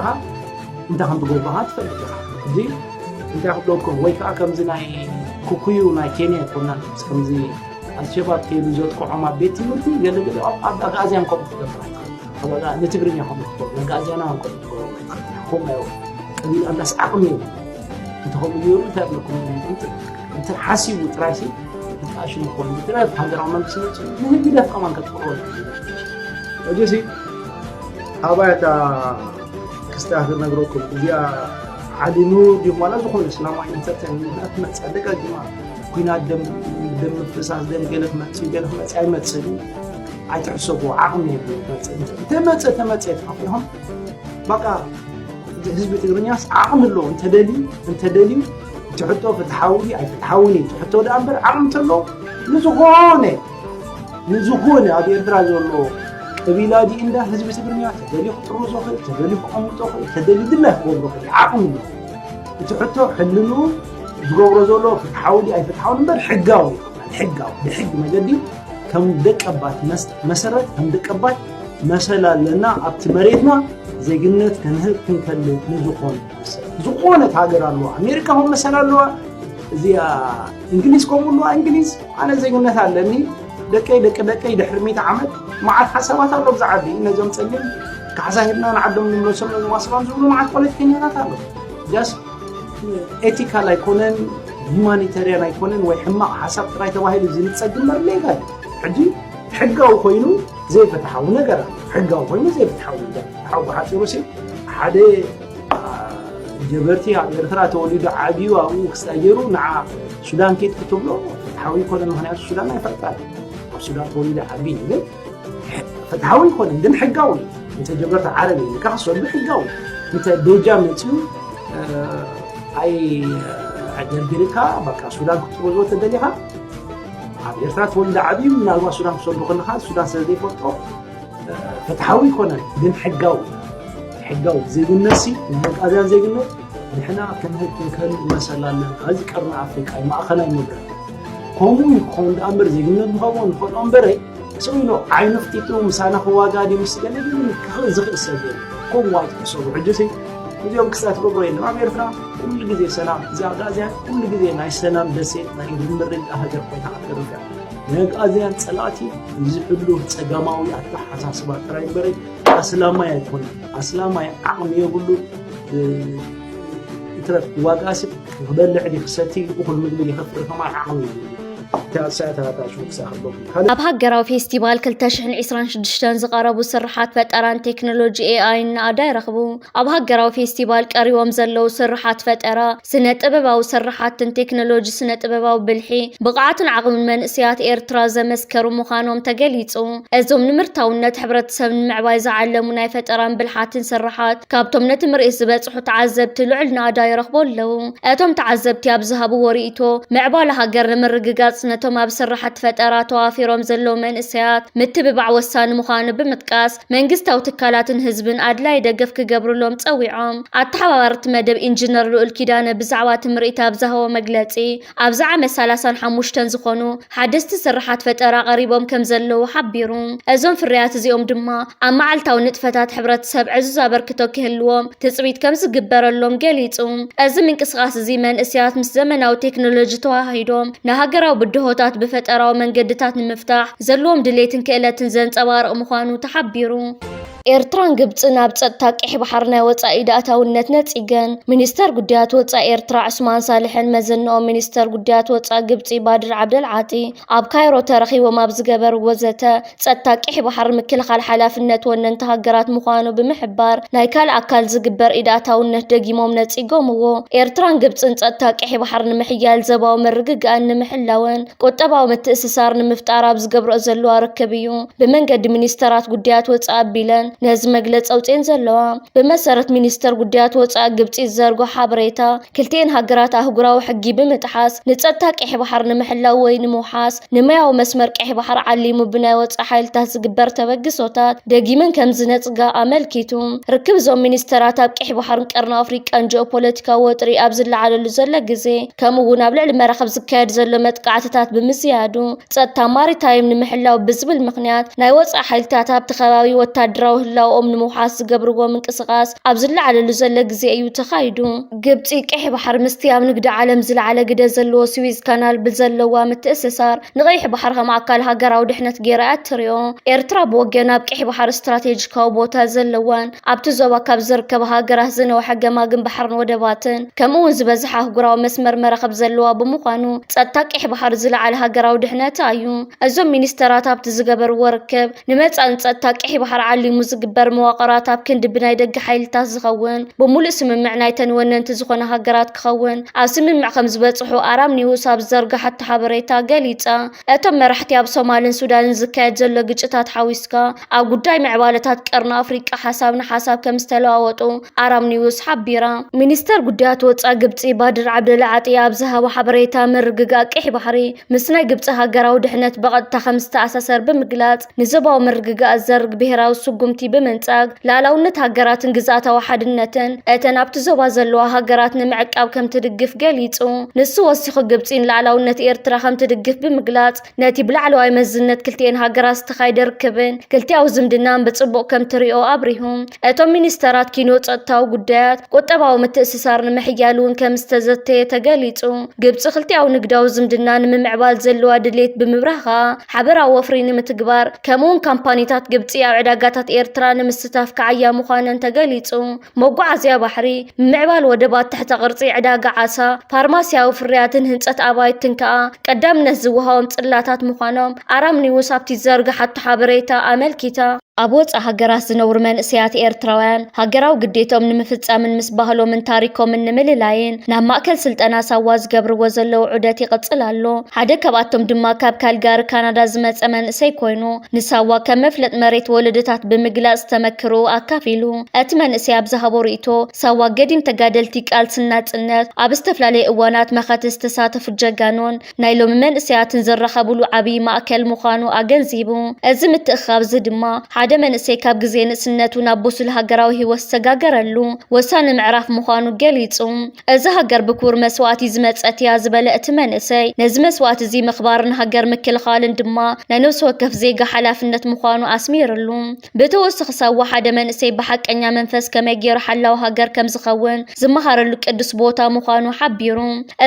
እንታ ከም ትጎባሃ ትፈልግካ እዚ እንታ ሁሉኩም ወይ ከምዚ ናይ ኩኩዩ ናይ ኬንያ ኮና ከምዚ አልሸባብ ከይዱ ዘጥቆዖማ ቤት ትምህርቲ ገለገለ ኣብ አጋዚያን ቆም ትገብራ አባጋ ለትግርኛ ሆነ አጋዚያና ቆም ኮማዮ قبيل الناس عقمي انتهم يقولون تابلكم انت حاسب وتراسي عشان يكون بتراف هاجر عمان بسنة مهم جدا كمان كتقول وجسي أبايتا كستاهل نقولكم يا عدنو دي ولا دخول الإسلام عين ترتين ما تصدق الجماعة كنا دم فساد دم جلف ما تسوي جلف ما تسوي ما تسوي عتحسبوا عقمي تمت تفهم بقى حزب تجرنياس عقم له انت دليل تحطه في تحاولي اي تحاولي تحطه ده امبر عقمت له نزغونه ابي ادراج له ببلادي انده حزب تجرنياس دليل طروزه دليل قمطه تدليل دله وبرك عقم له تحطه حلنو زغورزو له في تحاولي اي تحاول امبر حقاوي بحق مجدي كم دقبات مسرت كم دقبات مثلا لنا ابت مريتنا زيجنت كنهب كنكل زقونة هاجر الله أمريكا هم مثلا الله زي إنجليز كملوا إنجليز أنا زيجنت علني دكي دحرميت عمل مع الحسابات الله بزعبي إن جم تسلم كحسابنا نعدم من المسلم المواصلات زولوا مع كل الكينيات الله جس ethical يكونن humanitarian يكونن ويحمق حساب تراي تواهي لزين تسجل مرليقال حقه وخينو زي فتحوا نجرة حقه وخينو زي فتحوا حاول حاسيروسي حدا جبرتي على إرترا توليد عادي وأبو كستاجرو مع السودان كيت كتب له فتحاوي يكون المهنيات السودان يفرقان السودان توليد عبين ግን فتحاوي يكون ግን ሕጋዊ انت جبرت عربي كحصل بحقاوي انت دوجا متو اي عجبريكا بقى السودان تولو تدليها ኤርትራ ተወልዳ ዓብዩ ምናልባት ሱዳን ክሰሉ ከለካ ሱዳን ስለዘይ ፈልጦ فتحاوي يكون ግን ሕጋዊ ዜግነት መቃዝያን ዜግነት ንሕና ክንህክን መሰላና እዚ ቀርና ኣፍሪቃ ማእኸላይ ምድር ከምኡ ይኮን ዳምር ዜግነት ምኸውን ንፈልጦ እምበረይ سوينو عين فتيتو مسانا خواجادي مسجنين زغ السجن كم وايد كسروا حجسي اليوم كسات بقولين ما بيرفع كل جزء سلام زيادة كل جزء ناي سلام دسيت ناي دمر الأهجر قيت عبر الرجال نك أزيان صلاتي يزحلو تجمعوي أفتح حساسبات راي بري أسلام ما يكون أسلام ما يعم يقولو ترى واجاسب قبل عدي خساتي وكل مقبل يخفر فما عم ኣብ ሃገራዊ ፌስቲቫል 2026 ዝቐረቡ ስራሓት ፈጠራን ቴክኖሎጂ AI ንኣዳይ ረኽቡ ኣብ ሃገራዊ ፌስቲቫል ቀሪቦም ዘለው ስራሓት ፈጠራ ስነ ጥበባዊ ስራሓትን ቴክኖሎጂ ስነ ጥበባዊ ብልሒ ብቕዓትን ዓቕምን መንእስያት ኤርትራ ዘመስከሩ ምዃኖም ተገሊጹ እዞም ንምርታውነት ሕብረተሰብ ንምዕባይ ዝዓለሙ ናይ ፈጠራን ብልሓትን ስራሓት ካብቶም ነቲ ምርኢት ዝበፅሑ ተዓዘብቲ ልዑል ንኣዳይ ረኽቦ ኣለዉ እቶም ተዓዘብቲ ኣብ ዝሃብዎ ሪኢቶ ምዕባለ ሃገር ንምርግጋጽ ነቶም ኣብ ስራሓት ፈጠራ ተዋፊሮም ዘለው መንእስያት ምትብባዕ ወሳኒ ምዃኑ ብምጥቃስ መንግስታዊ ትካላትን ህዝብን ኣድላይ ደገፍ ክገብርሎም ፀዊዖም ኣተሓባባርቲ መደብ ኢንጂነር ልዑል ኪዳነ ብዛዕባ ትምርኢት ኣብ ዝሃቦ መግለፂ ኣብዚ ዓመት 35 ዝኾኑ ሓደስቲ ስራሓት ፈጠራ ቀሪቦም ከም ዘለው ሓቢሩ እዞም ፍርያት እዚኦም ድማ ኣብ መዓልታዊ ንጥፈታት ሕብረተሰብ ዕዙዝ ኣበርክቶ ክህልዎም ትፅቢት ከም ዝግበረሎም ገሊጹ እዚ ምንቅስቓስ እዚ መንእስያት ምስ ዘመናዊ ቴክኖሎጂ ተዋሂዶም ንሃገራዊ ብድሆታት ብፈጠራዊ መንገድታት ንምፍታሕ ዘለዎም ድሌትን ክእለትን ዘንጸባርቕ ምዃኑ ተሓቢሩ ኤርትራን ግብፅን ኣብ ፀጥታ ቀይሕ ባሕሪ ናይ ወፃኢ ዳእታውነት ነፂገን ሚኒስተር ጉዳያት ወፃኢ ኤርትራ ዑስማን ሳልሕን መዘንኦ ሚኒስተር ጉዳያት ወፃኢ ግብፂ ባድር ዓብደልዓጢ ኣብ ካይሮ ተረኺቦም ኣብ ዝገበርዎ ዘተ ፀጥታ ቀይሕ ባሕሪ ምክልኻል ሓላፍነት ወነንቲ ሃገራት ምዃኑ ብምሕባር ናይ ካልእ ኣካል ዝግበር ኢዳእታውነት ደጊሞም ነፂጎምዎ ኤርትራን ግብፅን ፀጥታ ቀይሕ ባሕሪ ንምሕያል ዘባዊ ምርግጋእን ንምሕላውን ቁጠባዊ ምትእስሳር ንምፍጣር ኣብ ዝገብርኦ ዘለዋ ርክብ እዩ ብመንገዲ ሚኒስተራት ጉዳያት ወፃኢ ኣቢለን ነዚ መግለፂ ኣውፅአን ዘለዋ ብመሰረት ሚኒስተር ጉዳያት ወፃኢ ግብፂ ዘርጎ ሓበሬታ ክልቲአን ሃገራት ኣህጉራዊ ሕጊ ብምጥሓስ ንፀጥታ ቀይሕ ባሕሪ ንምሕላው ወይ ንምውሓስ ንማያዊ መስመር ቀይሕ ባሕሪ ዓሊሙ ብናይ ወፃኢ ሓይልታት ዝግበር ተበግሶታት ደጊመን ከም ዝነፅጋ ኣመልኪቱ ርክብ እዞም ሚኒስተራት ኣብ ቀይሕ ባሕርን ቀርኒ ኣፍሪቃን ጂኦፖለቲካዊ ወጥሪ ኣብ ዝለዓለሉ ዘሎ ግዜ ከምኡውን ኣብ ልዕሊ መራኸብ ዝካየድ ዘሎ መጥቃዕትታት ብምዝያዱ ፀጥታ ማሪታይም ንምሕላው ብዝብል ምክንያት ናይ ወፃኢ ሓይልታት ኣብቲ ከባቢ ወታደራዊ ህላውኦም ንምውሓስ ዝገብርዎ ምንቅስቓስ ኣብ ዝለዓለሉ ዘሎ ግዜ እዩ ተኻይዱ ግብፂ ቀይሕ ባሕሪ ምስቲ ኣብ ንግዲ ዓለም ዝለዓለ ግደ ዘለዎ ስዊዝ ካናል ብዘለዋ ምትእስሳር ንቀይሕ ባሕሪ ከም ኣካል ሃገራዊ ድሕነት ጌራ እትሪኦ ኤርትራ ብወገን ኣብ ቀይሕ ባሕሪ ስትራቴጂካዊ ቦታ ዘለዋን ኣብቲ ዞባ ካብ ዝርከባ ሃገራት ዝነውሐ ገማግም ባሕርን ወደባትን ከምኡውን ዝበዝሐ ኣህጉራዊ መስመር መራኸብ ዘለዋ ብምዃኑ ፀጥታ ቀይሕ ባሕሪ ዝለዓለ ሃገራዊ ድሕነት እዩ እዞም ሚኒስተራት ኣብቲ ዝገበርዎ ርክብ ንመፃን ፀጥታ ቀይሕ ባሕሪ ዓሊሙ ዝግበር መዋቕራት ኣብ ክንዲ ብናይ ደገ ሓይልታት ዝኸውን ብሙሉእ ስምምዕ ናይተን ወነንቲ ዝኾነ ሃገራት ክኸውን ኣብ ስምምዕ ከም ዝበፅሑ ኣራም ኒውስ ኣብ ዘርጋሐቶ ሓበሬታ ገሊፃ እቶም መራሕቲ ኣብ ሶማልን ሱዳንን ዝካየድ ዘሎ ግጭታት ሓዊስካ ኣብ ጉዳይ ምዕባለታት ቀርኒ ኣፍሪቃ ሓሳብ ንሓሳብ ከም ዝተለዋወጡ ኣራም ኒውስ ሓቢራ ሚኒስተር ጉዳያት ወፃኢ ግብፂ ባድር ዓብደልዓጢ ኣብ ዝሃቦ ሓበሬታ ምርግጋእ ቀይሕ ባሕሪ ምስ ናይ ግብፂ ሃገራዊ ድሕነት ብቐጥታ ከም ዝተኣሳሰር ብምግላፅ ንዞባዊ ምርግጋእ ዘርግ ብሄራዊ ስጉምቲ ብምንጻግ ላዕላውነት ሃገራትን ግዛታዊ ሓድነትን እተን ኣብቲ ዞባ ዘለዋ ሃገራት ንምዕቃብ ከም ትድግፍ ገሊጹ ንሱ ወሲኹ ግብፂን ላዕላውነት ኤርትራ ከም ትድግፍ ብምግላጽ ነቲ ብላዕለዋይ መዝነት ክልቲአን ሃገራት ዝተኻየደ ርክብን ክልቲኣዊ ዝምድናን ብፅቡቅ ከም ትሪኦ ኣብሪሁ እቶም ሚኒስተራት ኪኖ ፀጥታዊ ጉዳያት ቁጠባዊ ምትእስሳር ንምሕያል እውን ከም ዝተዘተየ ተገሊጹ ግብፂ ክልቲኣዊ ንግዳዊ ዝምድና ንምምዕባል ዘለዋ ድሌት ብምብራኻ ሓበራዊ ወፍሪ ንምትግባር ከምኡውን ካምፓኒታት ግብፂ ኣብ ዕዳጋታት ኤርትራ ንምስታፍ ከዓያ ምዃነን ተገሊጹ መጓዓዝያ ባሕሪ ምዕባል ወደባት ትሕተ ቅርፂ ዕዳጋ ዓሳ ፋርማስያዊ ፍርያትን ህንፀት ኣባይትን ከዓ ቀዳምነት ዝወሃቦም ፅላታት ምዃኖም ኣራም ኒውስ ኣብቲ ዘርጋሐቶ ሓበሬታ ኣመልኪታ ኣብ ወፃኢ ሃገራት ዝነብሩ መንእሰያት ኤርትራውያን ሃገራዊ ግዴቶም ንምፍጻምን ምስ ባህሎምን ታሪኮምን ንምልላይን ናብ ማእከል ስልጠና ሳዋ ዝገብርዎ ዘለው ዑደት ይቕጽል ኣሎ። ሓደ ካብኣቶም ድማ ካብ ካልጋሪ ካናዳ ዝመጸ መንእሰይ ኮይኑ ንሳዋ ከም መፍለጥ መሬት ወለደታት ብምግላጽ ተመክሩ ኣካፊሉ እቲ መንእሰይ ኣብ ዝሃቦ ርእይቶ ሳዋ ገዲም ተጋደልቲ ቃልስና ጽነት ኣብ ዝተፈላለዩ እዋናት መኸት ዝተሳተፉ ጀጋኖን ናይ ሎሚ መንእሰያትን ዝረኸብሉ ዓብይ ማእከል ምዃኑ ኣገንዚቡ እዚ ምትእኻብ እዚ ድማ ሓደ መንእሰይ ካብ ግዜ ንእስነቱ ናብ ቡሱል ሃገራዊ ህይወት ዝተጋገረሉ ወሳኒ ምዕራፍ ምዃኑ ገሊጹ እዚ ሃገር ብክቡር መስዋዕቲ ዝመጸት እያ ዝበለ እቲ መንእሰይ ነዚ መስዋዕቲ እዚ ምኽባርን ሃገር ምክልኻልን ድማ ናይ ነፍሲ ወከፍ ዜጋ ሓላፍነት ምዃኑ ኣስሚሩሉ ብተወሳኺ ሳዋ ሓደ መንእሰይ ብሓቀኛ መንፈስ ከመይ ገይሩ ሓላዊ ሃገር ከም ዝኸውን ዝመሃረሉ ቅዱስ ቦታ ምዃኑ ሓቢሩ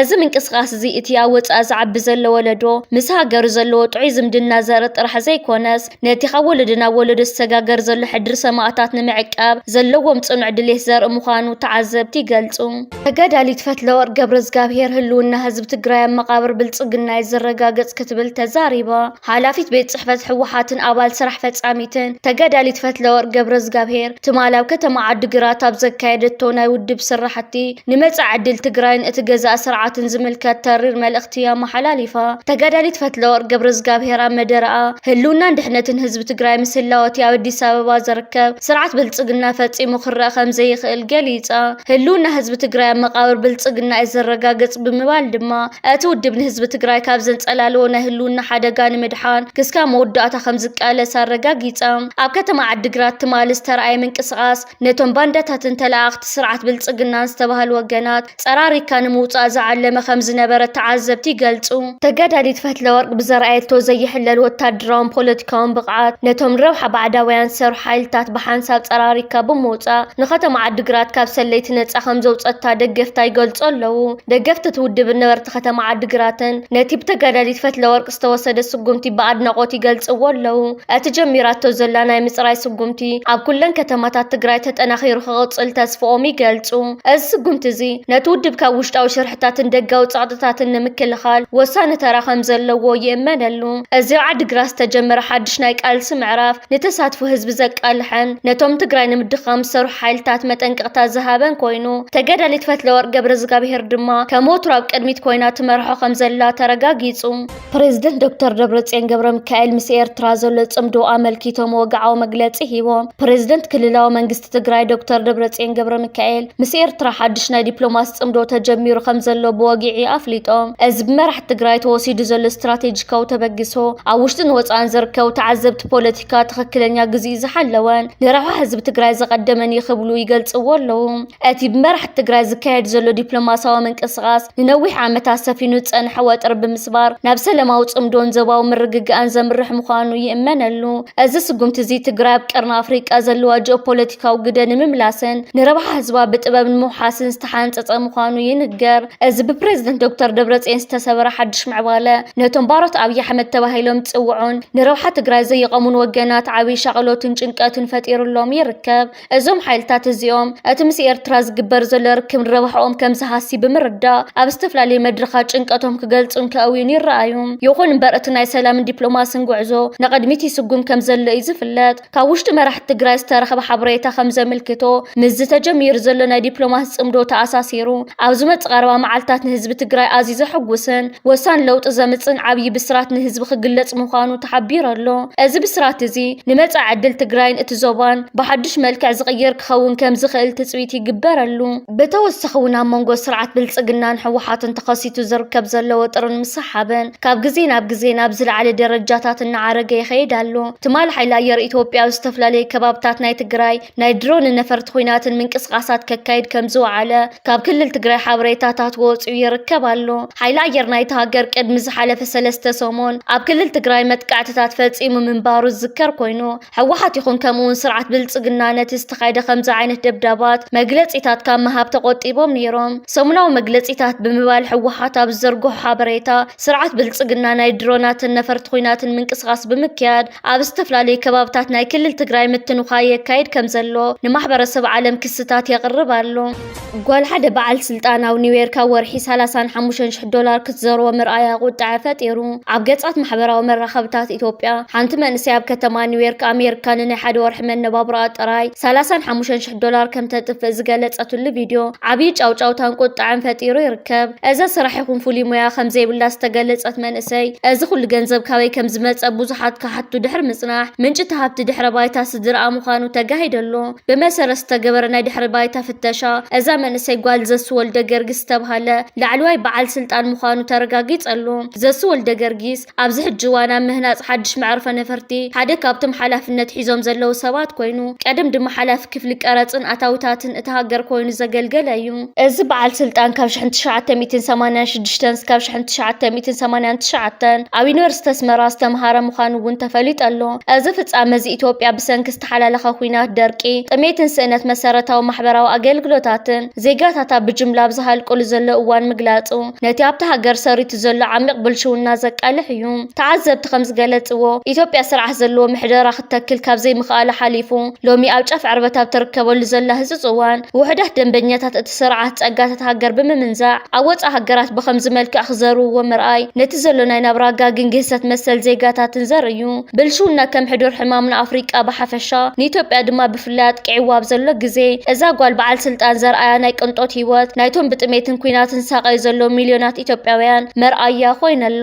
እዚ ምንቅስቓስ እዚ እቲ ኣብ ወጻኢ ዝዓቢ ዘሎ ወለዶ ምስ ሃገሩ ዘለዎ ጥዑይ ዝምድና ዘርኢ ጥራሕ ዘይኮነስ ነቲ ካብ ወለዶ ናብ ወለዶ ዝተጋገር ዘሎ ሕድሪ ሰማዕታት ንምዕቃብ ዘለዎም ጽኑዕ ድሌት ዘርኢ ምዃኑ ተዓዘብቲ ይገልጹ። ተጋዳሊት ፈትለወርቅ ገብረእግዚአብሔር ህልውና ህዝቢ ትግራይ ኣብ መቃብር ብልጽግና ዘረጋገጽ ክትብል ተዛሪባ ሓላፊት ቤት ጽሕፈት ሕወሓትን ኣባል ስራሕ ፈጻሚትን ተጋዳሊት ፈትለወርቅ ገብረእግዚአብሔር ትማል ኣብ ከተማ ዓዲግራት ኣብ ዘካየደቶ ናይ ውድብ ስራሕቲ ንመጻኢ ዕድል ትግራይን እቲ ገዛእ ስርዓትን ዝምልከት ተሪር መልእኽቲ ኣመሓላሊፋ ተጋዳሊት ፈትለወርቅ ገብረእግዚአብሔር ኣብ መደረኣ ህልውናን ድሕነትን ህዝቢ ትግራይ ምስላወት ኣብ አዲስ አበባ ዝርከብ ስርዓት ብልጽግና ፈጺሙ ክረአ ከም ዘይኽእል ገሊጻ ህልውና ህዝቢ ትግራይ ኣብ መቃብር ብልጽግና ዘረጋገጽ ብምባል ድማ እቲ ውድብ ንህዝቢ ትግራይ ካብ ዘንጸላልዎ ናይ ህልውና ሓደጋ ንምድሓን ክስካብ መወዳእታ ከም ዝቃለስ ኣረጋጊጻ ኣብ ከተማ ዓዲግራት ትማል ዝተረኣየ ምንቅስቓስ ነቶም ባንዳታትን ተላእኽቲ ስርዓት ብልጽግናን ዝተባህሉ ወገናት ጸራሪካ ንምውጻእ ዝዓለመ ከም ዝነበረ ተዓዘብቲ ይገልጹ። ተጋዳሊት ፈትለወርቅ ብዘርኣየቶ ዘይሕለል ወታደራውን ፖለቲካውን ብቕዓት ነቶም ረብሓ ባዕዳውያን ዝሰርሑ ሓይልታት ብሓንሳብ ጸራሪካ ብምውጻእ ንከተማ ዓዲግራት ካብ ሰለይቲ ነጻ ከም ዘውፀታ ደገፍታ ይገልጹ ኣለዉ። ደገፍቲ ትውድብ ነበርቲ ከተማ ዓዲግራትን ነቲ ብተጋዳሊት ፈትለወርቅ ዝተወሰደ ስጉምቲ ብኣድናቆት ይገልጽዎ ኣለዉ። እቲ ጀሚራቶ ዘላ ናይ ምጽራይ ስጉምቲ ኣብ ኩለን ከተማታት ትግራይ ተጠናኺሩ ክቕጽል ተስፍኦም ይገልጹ። እዚ ስጉምቲ እዚ ነቲ ውድብ ካብ ውሽጣዊ ሽርሕታትን ደጋዊ ጸቕጥታትን ንምክልኻል ወሳኒ ተራ ከም ዘለዎ ይእመነሉ። እዚ ዓዲግራት ዝተጀመረ ሓድሽ ናይ ቃልሲ ምዕራፍ ንተሳትፎ ህዝቢ ዘቃልሐን ነቶም ትግራይ ንምድኻም ዝሰርሑ ሓይልታት መጠንቀቕታ ዝሃበን ኮይኑ ተጋዳሊት ፈትለወርቅ ገብረእግዚአብሔር ድማ ከም ወትሩ ኣብ ቅድሚት ኮይና ትመርሖ ከም ዘላ ተረጋጊጹ። ፕሬዝደንት ዶክተር ደብረጽዮን ገብረሚካኤል ምስ ኤርትራ ዘሎ ጽምዶ ኣመልኪቶም ወግዓዊ መግለጺ ሂቦም። ፕሬዝደንት ክልላዊ መንግስቲ ትግራይ ዶክተር ደብረጽዮን ገብረሚካኤል ምስ ኤርትራ ሓድሽ ናይ ዲፕሎማሲ ጽምዶ ተጀሚሩ ከም ዘሎ ብወጊዒ ኣፍሊጦም። እዚ ብመራሕቲ ትግራይ ተወሲዱ ዘሎ ስትራቴጂካዊ ተበጊሶ ኣብ ውሽጥን ወጻእን ዝርከቡ ተዓዘብቲ ፖለቲካ ትኽክለኛ ግዝኡ ዝሓለወን ንረብሓ ህዝቢ ትግራይ ዝቐደመን ይኽብሉ ይገልጽዎ ኣለዉ። እቲ ብመራሕቲ ትግራይ ዝካየድ ዘሎ ዲፕሎማስያዊ ምንቅስቓስ ንነዊሕ ዓመታት ሰፊኑ ዝጸንሐ ወጥሪ ብምስባር ናብ ሰላማዊ ጽምዶን ዞባዊ ምርግጋእን ዘምርሕ ምዃኑ ይእመነሉ። እዚ ስጉምቲ እዚ ትግራይ ኣብ ቀርኒ ኣፍሪቃ ዘለዋ ጂኦፖለቲካዊ ግደ ንምምላስን ንረብሓ ህዝባ ብጥበብ ንምውሓስን ዝተሓንጸጸ ምዃኑ ይንገር። እዚ ብፕሬዝደንት ዶክተር ደብረጽዮን ዝተሰበረ ሓድሽ ምዕባለ ነቶም ባሮት ኣብይ ኣሕመድ ተባሂሎም ጽውዑን ንረብሓ ትግራይ ዘይቐሙን ወገናት ዓብይ ሸቕሎትን ጭንቀትን ፈጢሩሎም ይርከብ። እዞም ሓይልታት እዚኦም እቲ ምስ ኤርትራ ዝግበር ዘሎ ርክብ ረብሓኦም ከም ዝሃሲ ብምርዳእ ኣብ ዝተፈላለዩ መድረኻት ጭንቀቶም ክገልጹን ከእውዩን ይረኣዩ። ይኹን እምበር እቲ ናይ ሰላምን ዲፕሎማስን ጉዕዞ ንቕድሚት ይስጉም ከም ዘሎ እዩ ዝፍለጥ። ካብ ውሽጢ መራሕቲ ትግራይ ዝተረኸበ ሓበሬታ ከም ዘመልክቶ ምስ ተጀሚሩ ዘሎ ናይ ዲፕሎማሲ ጽምዶ ተኣሳሲሩ ኣብ ዝመጽእ ቀረባ መዓልታት ንህዝቢ ትግራይ ኣዝዩ ዘሐጉስን ወሳኒ ለውጢ ዘምጽን ዓብይ ብስራት ንህዝቢ ክግለጽ ምዃኑ ተሓቢሩ ኣሎ። እዚ ብስራት እዚ ንመጻኢ ዕድል ትግራይን እቲ ዞባን ብሓድሽ መልክዕ ዝቕየር ክኸውን ከም ዝኽእል ትጽቢት ይግበረሉ። ብተወሳኺ እውን ኣብ መንጎ ስርዓት ብልጽግናን ሕወሓትን ተኸሲቱ ዝርከብ ዘሎ ወጥርን ምሰሓብን ካብ ግዜ ናብ ግዜ ናብ ዝለዓለ ደረጃታት እናዓረገ ይኸይድ ኣሎ። ትማል ሓይሊ ኣየር ኢትዮጵያ ኣብ ዝተፈላለዩ ከባብታት ናይ ትግራይ ናይ ድሮን ነፈርቲ ኩናትን ምንቅስቓሳት ከካይድ ከም ዝወዓለ ካብ ክልል ትግራይ ሓበሬታታት ወፂኡ ይርከብ ኣሎ። ሓይሊ ኣየር ናይቲ ሃገር ቅድሚ ዝሓለፈ 3 ሰሞን ኣብ ክልል ትግራይ መጥቃዕትታት ፈጺሙ ምንባሩ ዝዝከር ኮይኑ ሕወሓት ይኹን ከምኡውን ስርዓት ብልጽግና ነቲ ዝተኻየደ ከምዚ ዓይነት ደብዳባት መግለጺታት ካብ ምሃብ ተቆጢቦም ነይሮም። ሰሙናዊ መግለጺታት ብምባል ሕወሓት ኣብ ዝዘርግሖ ሓበሬታ ስርዓት ብልጽግና ናይ ድሮናትን ነፈርቲ ኩናትን ምንቅስቓስ ብምክያድ ኣብ ዝተፈላለዩ ከባብታት ናይ ክልል ትግራይ ምትንኻይ የካይድ ከም ዘሎ ንማሕበረሰብ ዓለም ክስታት የቕርብ ኣሎ። ጓል ሓደ በዓል ስልጣን ኣብ ኒውዮርክ ኣብ ወርሒ $35,000 ክትዘርቦ ምርኣያ ቁጣዕ ፈጢሩ። ኣብ ገጻት ማሕበራዊ መራኸብታት ኢትዮጵያ ሓንቲ መንእሰይ ኣብ ከተማ ኒውዮርክ ኣሜሪካን ናይ ሓደ ወርሒ መነባብሮ ጥራይ $35,000 ከም ተጥፍእ ዝገለጸትሉ ቪድዮ ዓብይ ጫውጫውታን ቁጣዕን ፈጢሩ ይርከብ። እዛ ስራሕ ይኹን ፍሉይ ሞያ ከም ዘይብላ ዝተገለጸት መንእሰይ እዚ ኩሉ ገንዘብ ካበይ ከም ዝመጸ ብዙሓት ካሓቱ ድሕሪ ምጽናሕ ምንጭ ተሃብቲ ድሕረ ባይታ ስድራ ምዃኑ ተጋሂደሎ ብመሰረት ዝተገበረ ናይ ድሕረ ባይታ ፍተሻ እዛ መንእሰይ ጓል ዘሱ ወልደ ገርግስ ተባሃለ ላዕለዋይ በዓል ስልጣን ምዃኑ ተረጋጊጸሉ። ዘሱ ወልደ ገርግስ ኣብዚ ሕጂ ዋና ምህናጽ ሓድሽ መዕርፈ ነፈርቲ ሓደ ካብቶም ሓላፍነት ሒዞም ዘለው ሰባት ኮይኑ ቀደም ድማ ሓላፊ ክፍሊ ቀረጽን ኣታውታትን እቲ ሃገር ኮይኑ ዘገልገለ እዩ። እዚ በዓል ስልጣን ካብ 1986 ካብ 1989 ኣብ ዩኒቨርሲቲ ኣስመራ ዝተምሃረ ምዃኑ እውን ተፈሊጠሎ። እዚ ፍጻመ እዚ ኢትዮጵያ ብሰንኪ ዝተሓላለኸ ኩናት ደርቂ ጥሜትን ስእነት መሰረታዊ ማሕበራዊ ኣገልግሎታትን ዜጋታታ ብጅምላ ብዝሃልቁሉ ዘሎ እዋን ምግላጹ ነቲ ኣብቲ ሃገር ሰሪቱ ዘሎ ዓሚቕ ብልሽውና ዘቃልሕ እዩ። ተዓዘብቲ ከም ዝገለጽዎ ኢትዮጵያ ስርዓት ዘለዎ ምሕደራ ክትተክል ካብ ዘይምኽኣላ ሓሊፉ ሎሚ ኣብ ጫፍ ዕርበት ኣብ ትርከበሉ ዘላ ህፁፅ እዋን ውሕዳት ደንበኛታት እቲ ስርዓት ጸጋታት ሃገር ብምምንዛዕ ኣብ ወፃኢ ሃገራት ብኸምዚ መልክዕ ክዘርብዎ ምርኣይ ነቲ ዘሎ ናይ ናብራ ጋግንግህሰት መሰል ዜጋታትን ዘርእዩ ብልሽውና ከም ሕዱር ሕማምን ኣፍሪቃ ብሓፈሻ ንኢትዮጵያ ድማ ብፍላይ ኣጥቂዕዋ ኣብ ዘሎ ግዜ እዛ ጓል በዓል ስልጣን ዘርኣያ ናይ ቅንጦት ህይወት ናይቶም ብጥሜትን ኩናትን ሳቀዩ ዘሎ ሚልዮናት ኢትዮጵያውያን መርኣያ ኮይነሎ።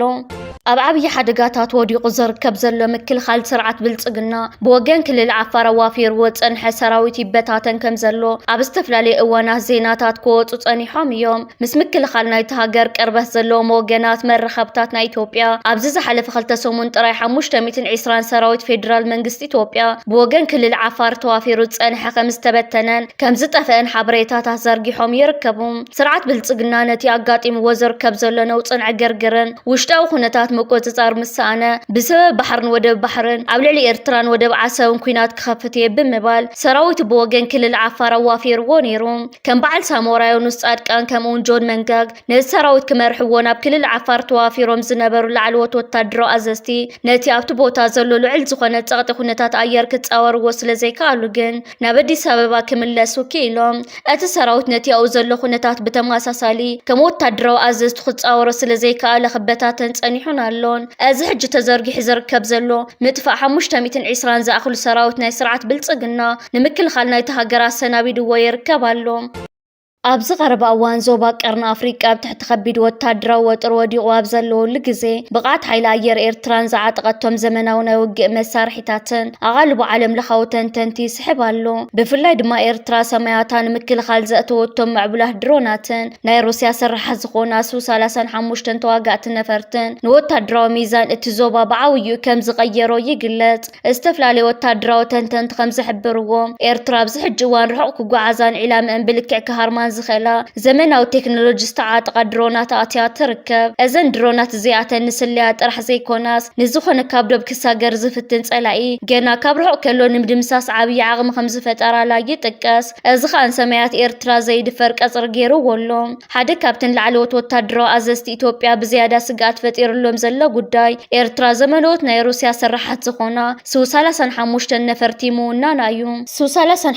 ኣብ ዓብይ ሓደጋታት ወዲቑ ዝርከብ ዘሎ ምክልኻል ስርዓት ብልጽግና ብወገን ክልል ዓፋር ኣዋፊርዎ ጸንሐ ሰራዊት ይበታተን ከም ዘሎ ኣብ ዝተፈላለዩ እዋናት ዜናታት ክወፁ ጸኒሖም እዮም። ምስ ምክልኻል ናይቲ ሃገር ቅርበት ዘለዎም ወገናት መራኸብታት ናይ ኢትዮጵያ ኣብዚ ዝሓለፈ 2 ሰሙን ጥራይ 520 ሰራዊት ፌደራል መንግስቲ ኢትዮጵያ ብወገን ክልል ዓፋር ተዋፊሩ ጸንሐ ከም ዝተበተነን ከም ዝጠፍአን ሓበሬታታት ዘርጊሖም ይርከቡ። ስርዓት ብልጽግና ነቲ ኣጋጢምዎ ዝርከብ ዘሎ ነውፅን ዕግርግርን ውሽጣዊ ኩነታት መቆጻጸር ምሳነ ብሰበብ ባሕርን ወደብ ባሕርን ኣብ ልዕሊ ኤርትራን ወደብ ዓሰብን ኩናት ክኸፍት ብምባል ሰራዊት ብወገን ክልል ዓፋር ኣዋፊርዎ ነይሩ። ከም በዓል ሳሞራ ዮኑስ ጻድቃን ከምኡውን ጆን መንጋግ ነዚ ሰራዊት ክመርሕዎ ናብ ክልል ዓፋር ተዋፊሮም ዝነበሩ ላዕለዎት ወታደራዊ ኣዘዝቲ ነቲ ኣብቲ ቦታ ዘሎ ልዑል ዝኾነ ጸቕጢ ኩነታት ኣየር ክጻወርዎ ስለዘይከኣሉ ግን ናብ ኣዲስ ኣበባ ክምለሱ ክኢሎም እቲ ሰራዊት ነቲ ኣብኡ ዘሎ ኩነታት ብተመሳሳሊ ከም ወታደራዊ ኣዘዝቲ ክጻወሮ ስለዘይከኣለ ክበታተን ጸኒሑን ኣሎን። እዚ ሕጂ ተዘርጊሑ ዝርከብ ዘሎ ምጥፋእ 520 ዝኣኽሉ ሰራዊት ናይ ስርዓት ብልጽግና ንምክልኻል ናይቲ ሃገር ኣሰናቢድዎ ይርከብ ኣሎ። ኣብዚ ቀረባ እዋን ዞባ ቀርኒ ኣፍሪቃ ብትሕቲ ከቢድ ወታደራዊ ወጥሪ ወዲቑ ኣብ ዘለወሉ ግዜ ብቕዓት ሓይሊ ኣየር ኤርትራን ዝዓጠቐቶም ዘመናዊ ናይ ውግእ መሳርሒታትን ኣቓልቦ ዓለም ለኻዊ ተንተንቲ ይስሕብ ኣሎ። ብፍላይ ድማ ኤርትራ ሰማያታ ንምክልኻል ዘእተወቶም ምዕቡላት ድሮናትን ናይ ሩስያ ስራሓት ዝኾና ሱ-35 ተዋጋእቲ ነፈርትን ንወታደራዊ ሚዛን እቲ ዞባ ብዓብይኡ ከም ዝቐየሮ ይግለጽ። ዝተፈላለዩ ወታደራዊ ተንተንቲ ከም ዝሕብርዎ ኤርትራ ኣብዚ ሕጂ እዋን ርሑቕ ክጓዓዛን ዒላምአን ብልክዕ ክሃርማን ዝኸላ ዘመናዊ ቴክኖሎጂ ዝተዓጠቓ ድሮናት ኣትያ ትርከብ። እዘን ድሮናት እዚኣተን ንስልያ ጥራሕ ዘይኮናስ ንዝኾነ ካብ ዶብ ክሳገር ዝፍትን ጸላኢ ገና ካብ ርሑቕ ከሎ ንምድምሳስ ዓብዪ ዓቕሚ ከም ዝፈጠራላ ይጥቀስ። እዚ ከዓ ሰማያት ኤርትራ ዘይድፈር ቀጽሪ ገይሩዎ ኣሎ። ሓደ ካብተን ላዕለዎት ወታደራዊ ኣዘዝቲ ኢትዮጵያ ብዝያዳ ስጋት ፈጢሩሎም ዘሎ ጉዳይ ኤርትራ ዘመነዎት ናይ ሩስያ ስራሓት ዝኾና ሱ-35 ነፈርቲ ምውናና እዩ። ሱ-35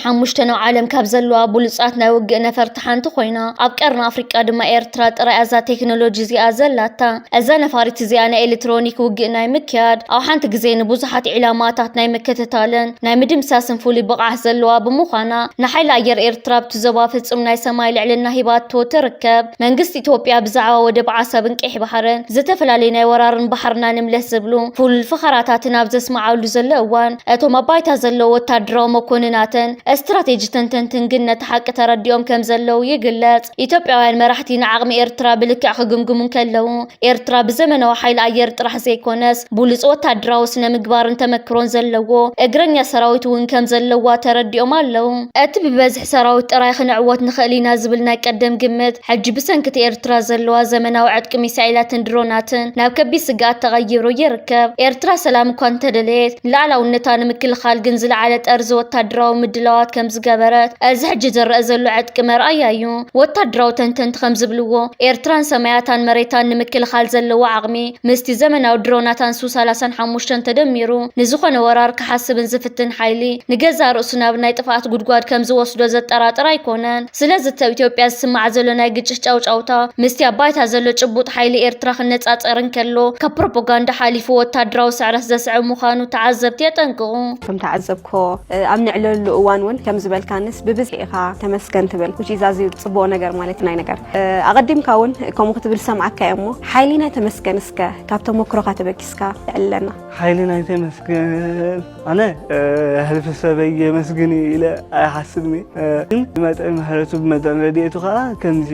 ኣብ ዓለም ካብ ዘለዋ ብሉጻት ናይ ውግእ ነፈርቲ ሓንቲ ኮይና ኣብ ቀርኒ ኣፍሪቃ ድማ ኤርትራ ጥራይ እዛ ቴክኖሎጂ እዚኣ ዘላታ። እዛ ነፋሪት እዚኣ ናይ ኤሌክትሮኒክ ውግእ ናይ ምክያድ ኣብ ሓንቲ ግዜ ንብዙሓት ዒላማታት ናይ ምክትታልን ናይ ምድምሳስን ፍሉይ ብቕዓት ዘለዋ ብምዃና ንሓይሊ ኣየር ኤርትራ ብቲ ዞባ ፍጹም ናይ ሰማይ ልዕልና ሂባቶ ትርከብ። መንግስቲ ኢትዮጵያ ብዛዕባ ወደብ ዓሰብን ቀይሕ ባሕርን ዝተፈላለዩ ናይ ወራርን ባሕርና ንምለስ ዝብሉ ፍሉይ ፍኸራታትን ኣብ ዘስማዓሉ ዘሎ እዋን እቶም ኣብ ባይታ ዘለዎ ወታደራዊ መኮንናትን እስትራቴጂ ተንተንትን ግን ነቲ ሓቂ ተረዲኦም ከም ዘለው ይግለጽ። ኢትዮጵያውያን መራሕቲ ንዓቕሚ ኤርትራ ብልክዕ ክግምግሙ ከለው ኤርትራ ብዘመናዊ ሓይሊ ኣየር ጥራሕ ዘይኮነስ ብሉጽ ወታደራዊ ስነ ምግባርን ተመክሮን ዘለዎ እግረኛ ሰራዊት እውን ከም ዘለዋ ተረዲኦም ኣለው። እቲ ብበዝሒ ሰራዊት ጥራይ ክንዕወት ንኽእል ኢና ዝብል ናይ ቀደም ግምት ሕጂ ብሰንኪቲ ኤርትራ ዘለዋ ዘመናዊ ዕጥቂ ሚሳኤላትን ድሮናትን ናብ ከቢድ ስጋት ተቐይሩ ይርከብ። ኤርትራ ሰላም እኳ እንተደለየት ንላዕላውነታ ንምክልኻል ግን ዝለዓለ ጠርዚ ወታደራዊ ምድላዋት ከም ዝገበረት እዚ ሕጂ ዝረአ ዘሎ ዕጥቂ መርኣያ እዩ ወታደራዊ ተንተንቲ ከም ዝብልዎ ኤርትራን ሰማያታን መሬታን ንምክልኻል ዘለዎ ዓቕሚ ምስቲ ዘመናዊ ድሮናታን ሱ35 ተደሚሩ ንዝኾነ ወራር ክሓስብን ዝፍትን ሓይሊ ንገዛ ርእሱ ናብ ናይ ጥፋት ጉድጓድ ከም ዝወስዶ ዘጠራጥር ኣይኮነን ስለዚ ተብ ኢትዮጵያ ዝስማዕ ዘሎ ናይ ግጭት ጫውጫውታ ምስቲ ኣባይታ ዘሎ ጭቡጥ ሓይሊ ኤርትራ ክነጻጸርን ከሎ ካብ ፕሮፓጋንዳ ሓሊፉ ወታደራዊ ስዕረት ዘስዕብ ምዃኑ ተዓዘብቲ የጠንቅቑ ከም ተዓዘብኮ ኣብ ንዕለሉ እዋን እውን ከም ዝበልካንስ ብብዝሒ ኢኻ ተመስገን ትብል ኩቺ ዛዚ ጽቡቕ ነገር ማለት ናይ ነገር ኣቐዲምካ እውን ከምኡ ክትብል ሰምዓካ እሞ ሓይሊና ተመስገን እስከ ካብ ተሞክሮካ ተበኪስካ ኣለና ሓይሊና ተመስገን ኣነ ህልፍ ሰበይ መስግኒ ኢለ ኣይሓስብኒ መጠን ምህረቱ ብመጠን ረድኤቱ ከዓ ከምዚ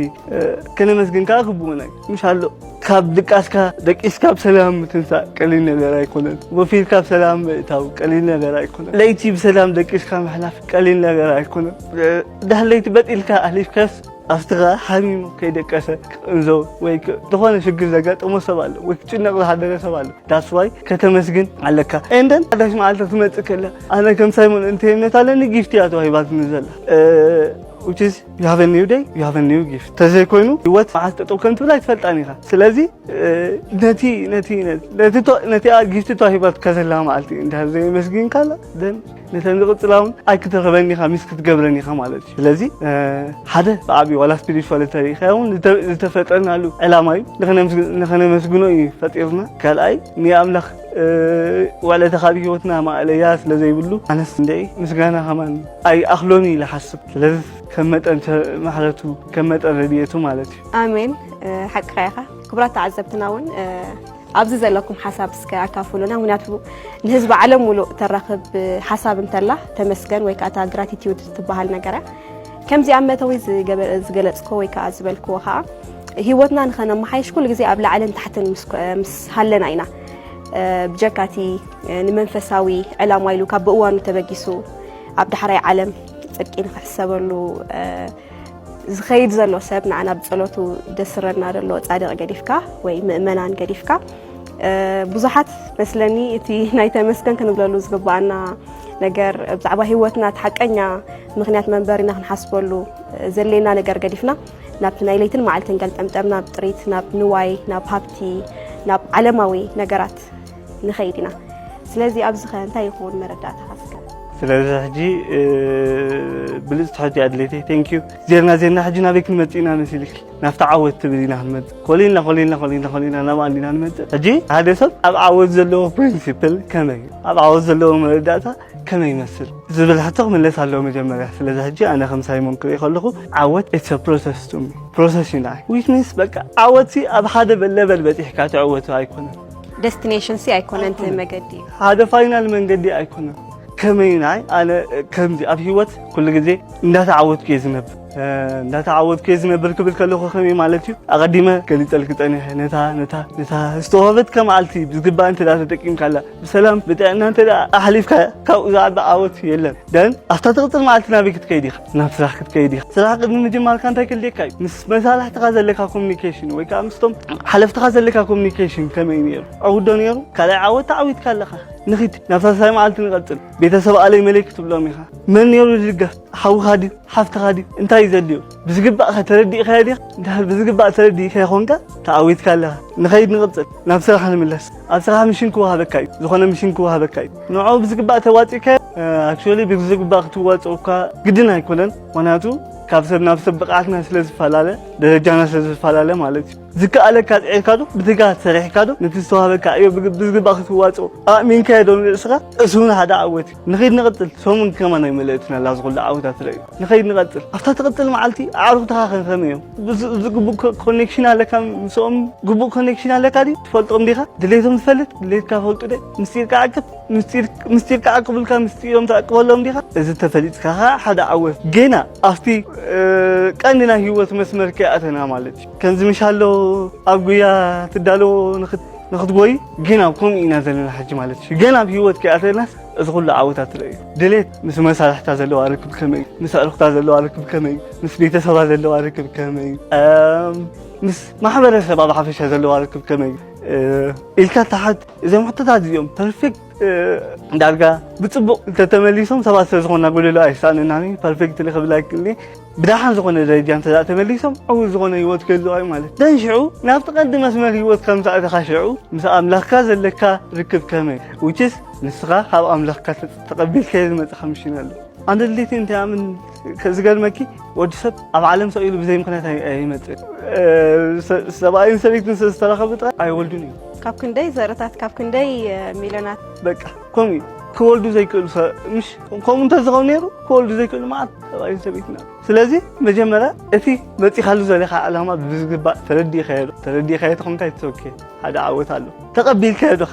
ከነመስግንካ ክቡእና ምሻሎ ካብ ድቃስካ ደቂስካ ብሰላም ምትንሳእ ቀሊል ነገር ኣይኮነን ወፊርካ ብሰላም ምእታው ቀሊል ነገር ኣይኮነን ለይቲ ብሰላም ደቂስካ ምሕላፍ ቀሊል ነገር ኣይኮነን ዳህለይቲ በጢልካ ኣሊፍካስ ኣፍትኻ ሓሚሙ ከይደቀሰ እንዞ ወይ ዝኾነ ሽግር ዘጋጥሞ ሰብ ኣሎ ወይ ክጭነቕ ዝሓደረ ሰብ ኣሎ ዳስ ዋይ ከተመስግን ኣለካ እንደን ኣዳሽ መዓልቲ ትመጽእ ከላ ኣነ ከም ሳይሞን እንተይነት ኣለኒ ጊፍት እያ ተዋሂባት ንዘላ which is you have a new day you have a new gift ተዘይኮይኑ ህይወት መዓዝ ጠጠው ከም ትብል ኣይትፈልጣን ኢኻ ስለዚ ነቲ ጊፍት ተዋሂባት ከዘላ መዓልቲ እንዳዘይ መስግን ካላ ደን ነተን ዝቕፅላውን ኣይክተረኸበኒ ኢኻ ሚስ ክትገብረኒ ኢኻ ማለት እዩ ስለዚ ሓደ ብዓብዪ ዋላ ስፒሪቹዋል ተሪኻ እውን ዝተፈጠርናሉ ዕላማ እዩ ንኸነመስግኖ እዩ ፈጢርና ካልኣይ ንኣምላኽ ወለተ ካብ ህይወትና ማዕለያ ስለዘይብሉ ኣነስ እንደይ ምስጋና ከማን ኣይ ኣኽሎኒ ኢለ ሓስብ ስለዚ ከም መጠን ማሕረቱ ከም መጠን ረድኤቱ ማለት እዩ ኣሜን ሓቂ ኢኻ ክቡራት ተዓዘብትና እውን ኣብዚ ዘለኩም ሓሳብ እስከ ኣካፍሉና ምክንያቱ ንህዝቢ ዓለም ሙሉእ ተራኽብ ሓሳብ እንተላ ተመስገን ወይ ከዓ ግራቲቲዩድ ትበሃል ነገር ከምዚ ኣብ መተዊ ዝገለጽኮ ወይ ከዓ ዝበልክዎ ከዓ ህይወትና ንኸነመሓይሽ ኩሉ ግዜ ኣብ ላዕልን ታሕትን ምስ ሃለና ኢና ብጀካቲ ንመንፈሳዊ ዕላማ ኢሉ ካብ ብእዋኑ ተበጊሱ ኣብ ዳሕራይ ዓለም ጽድቂ ንኽሕሰበሉ ዝኸይድ ዘሎ ሰብ ንዓና ብጸሎቱ ደስረና ዘሎ ጻድቕ ገዲፍካ ወይ ምእመናን ገዲፍካ ብዙሓት መስለኒ እቲ ናይ ተመስገን ክንብለሉ ዝግባአና ነገር ብዛዕባ ህይወትና ተሓቀኛ ምክንያት መንበሪና ክንሓስበሉ ዘለና ነገር ገዲፍና ናብቲ ናይ ለይትን መዓልትን ገልጠምጠም ናብ ጥሪት ናብ ንዋይ ናብ ሃብቲ ናብ ዓለማዊ ነገራት ንኸይድ ኢና ስለዚ ኣብዚ ኸ እንታይ ይኸውን መረዳእታ ሓስከ ስለዚ ሕጂ ብልጽ ትሕቲ ኣድለይቲ ቴንክ ዩ ዜርና ሕጂ ናበይ ክንመጽእ ኢና መሲልክ ናብቲ ዓወት ትብል ኢና ክንመጽእ ኮሊና ናብ ኣንዲና ንመጽእ ሕጂ ሓደ ሰብ ኣብ ዓወት ዘለዎ ፕሪንሲፕል ከመይ ኣብ ዓወት ዘለዎ መረዳእታ ከመይ ይመስል ዝብል ሕቶ ክምለስ ኣለዎ መጀመርያ ስለዚ ሕጂ ኣነ ከም ሳይሞን ክርኢ ከለኹ ዓወት ኢትስ አ ፕሮሰስ ቱ ሚ ፕሮሰስ ኢና ዊች ሚንስ በቃ ዓወት ኣብ ሓደ በለበል በጢሕካ ትዕወቱ ኣይኮነን ዴስቲኔሽን ሲ ኣይኮነን መገዲ ሓደ ፋይናል መንገዲ ኣይኮነን ከመይናይ ኣነ ከምዚ ኣብ ህይወት ኩሉ ግዜ እንዳተዓወትኩ እየ ዝነብር ክብል ከለኹ ከመይ ማለት እዩ ኣቐዲመ ገሊፀልክ ፀኒሐ ነታ ዝተዋህበት ከመዓልቲ ብዝግባእ እንተ ተጠቂምካላ ብሰላም ብጥዕና እንተ ኣሕሊፍካ ካብኡ ዝዓቢ ዓወት የለን ደን ኣፍታ ትቕፅል መዓልቲ ናበይ ክትከይድ ኢኻ ናብ ስራሕ ክትከይድ ኢኻ ስራሕ ቅድሚ ምጅማርካ እንታይ ክልየካ እዩ ምስ መሳርሕትኻ ዘለካ ኮሚኒኬሽን ወይ ከዓ ምስቶም ሓለፍትኻ ዘለካ ኮሚኒኬሽን ከመይ ነይሩ ዕውዶ ነይሩ ካልኣይ ዓወት ተዓዊትካ ኣለኻ ንኺድ ናብ ሳሳይ መዓልቲ ንቐፅል ቤተሰብ ኣለይ መለክ ትብሎም ኢኻ መን ነይሩ ዝድገፍ ሓውኻ ድዩ ሓፍትኻ ድዩ እንታይ እዩ ዘድልዮ ብዝግባእ ተረዲእኻ ዲኻ እንድሕር ብዝግባእ ተረዲእካ ይኾንካ ተዓዊትካ ኣለኻ ንኸይድ ንቕፅል ናብ ስራሕ ንምለስ ኣብ ስራሕ ምሽን ክወሃበካ እዩ ዝኾነ ምሽን ክወሃበካ እዩ ንዕኡ ብዝግባእ ተዋፂእካ ኣክቹዋሊ ብዝግባእ ክትዋፅኡካ ግድን ኣይኮነን ምክንያቱ ካብ ሰብ ናብ ሰብ ብቕዓትና ስለዝፈላለ ደረጃና ስለዝፈላለ ማለት እዩ ዝከኣለካ ፅዒርካ ዶ ብትጋህ ሰሪሕካ ዶ ነቲ ዝተዋህበካ እዮ ብዝግባእ ክትዋፅኡ ኣእሚንካ ዶ ንርእስኻ እሱ እውን ሓደ ዓወት እዩ ንኸይድ ንቐፅል ሰሙን ከመና ይመለእትና ላ ዝኩሉ ዓወታት ረእዩ ንኸይድ ንቐፅል ኣፍታ ትቕፅል መዓልቲ ኣዕሩኽትኻ ከመይ እዮም ግቡእ ኮኔክሽን ኣለካ ምስኦም ግቡእ ኮኔክሽን ኣለካ ዲ ትፈልጦም ዲኻ ድሌቶም ዝፈልጥ ድሌትካ ፈልጡ ደ ምስጢርካ ዓቅብልካ ምስጢሮም ተዕቅበሎም ዲኻ እዚ ተፈሊጥካ ሓደ ዓወት ገና ኣብቲ ቀንዲ ናይ ህይወት መስመር ከይኣተና ማለት እዩ ከምዚ ምሻሎ ኣብ ጉያ ትዳለዎ ንኽትጎይ ገና ከምኡ ኢና ዘለና ሕጂ ማለት እዩ ገና ኣብ ህይወት ከይኣተናስ እዚ ኩሉ ዓወታት ትረእዩ ድሌት ምስ መሳርሕታ ዘለዋ ርክብ ከመይ እዩ ምስ ኣዕሩኽታ ዘለዋ ርክብ ከመይ እዩ ምስ ቤተሰባ ዘለዋ ርክብ ከመይ እዩ ምስ ማሕበረሰብ ኣብ ሓፈሻ ዘለዋ ርክብ ከመይ እዩ إلك تحت إذا محتاج اليوم perfect دارجا بتصبق تتمليسهم سبعة سنين نقول له أحسن إنني perfect اللي قبل لكني بداحن زغنا درجة أنت تتمليسهم أو زغنا يوت كله أي ماله دنشعو نفتقدم اسمه يوت كم ساعة خشعو مسا أملاك كذا لك ركب كمان وجس نسخة هذا أملاك تقبل كذا ما تخمشين له عند اللي أنت عامل كزجال مكي وجسد أب عالم سئيل بزي مقنعة أي متر سبعين سنة نسست رخبتها أي ولدني كاب كندي زارتات كاب كندي ميلونات بقى كومي كولدو زي كل مش كم تزغون نيرو كولدو زي كل ما سبعين سنة سلازي مجمرة أتي بتي خلوا زلخ علامات بزقبا تردي خير تكون كايت أوكي هذا عوض هلو تقبل كده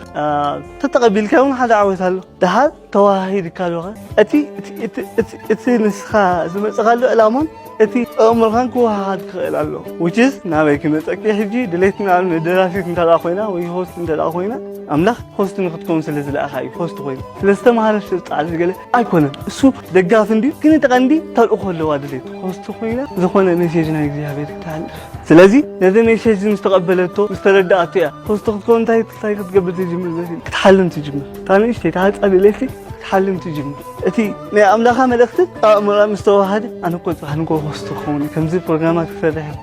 تتقبل كون هذا عوض هلو ده هذا تواهيد كالوغا أتي نسخة زم تقالو علامات أتي أمرهن كوا هاد كالو which is ناوي كنا تأكل هجي دليتنا على المدرسة نتلا خوينا ويهوست نتلا خوينا أملاك هوست نقطكم سلسلة أخاي هوست خوين سلسلة ما هذا الشيء تعال قال أيكون سو دقات عندي كنا تغندي تلقوا اللي وادليت هوست خوينا زخونا نسيجنا يجي هبيت تعال سلازي لازم يشيج مستقبلته مسترداتيا هوست تكون تاي تقبل تجمل بس تحلم تجمل تاني إيش تعال أدليتي تحلم تجمل أتي نا أملاك ملكت أمر مستوى هذا أنا كنت هنقول هوست خوينا كم زي برنامج فرح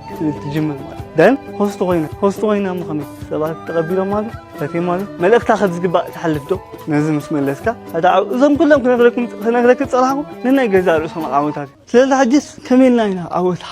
تجمل دان هوست خوينا مخمس سبعة تقبله ماله فتي ماله ملك تاخذ زقبا تحلفته نازم اسم اللسكا هذا زم كلهم كنا لكم تصلحوا لنا يجزاروا سمع عوتات سلازي حدث كمين لاينا عوت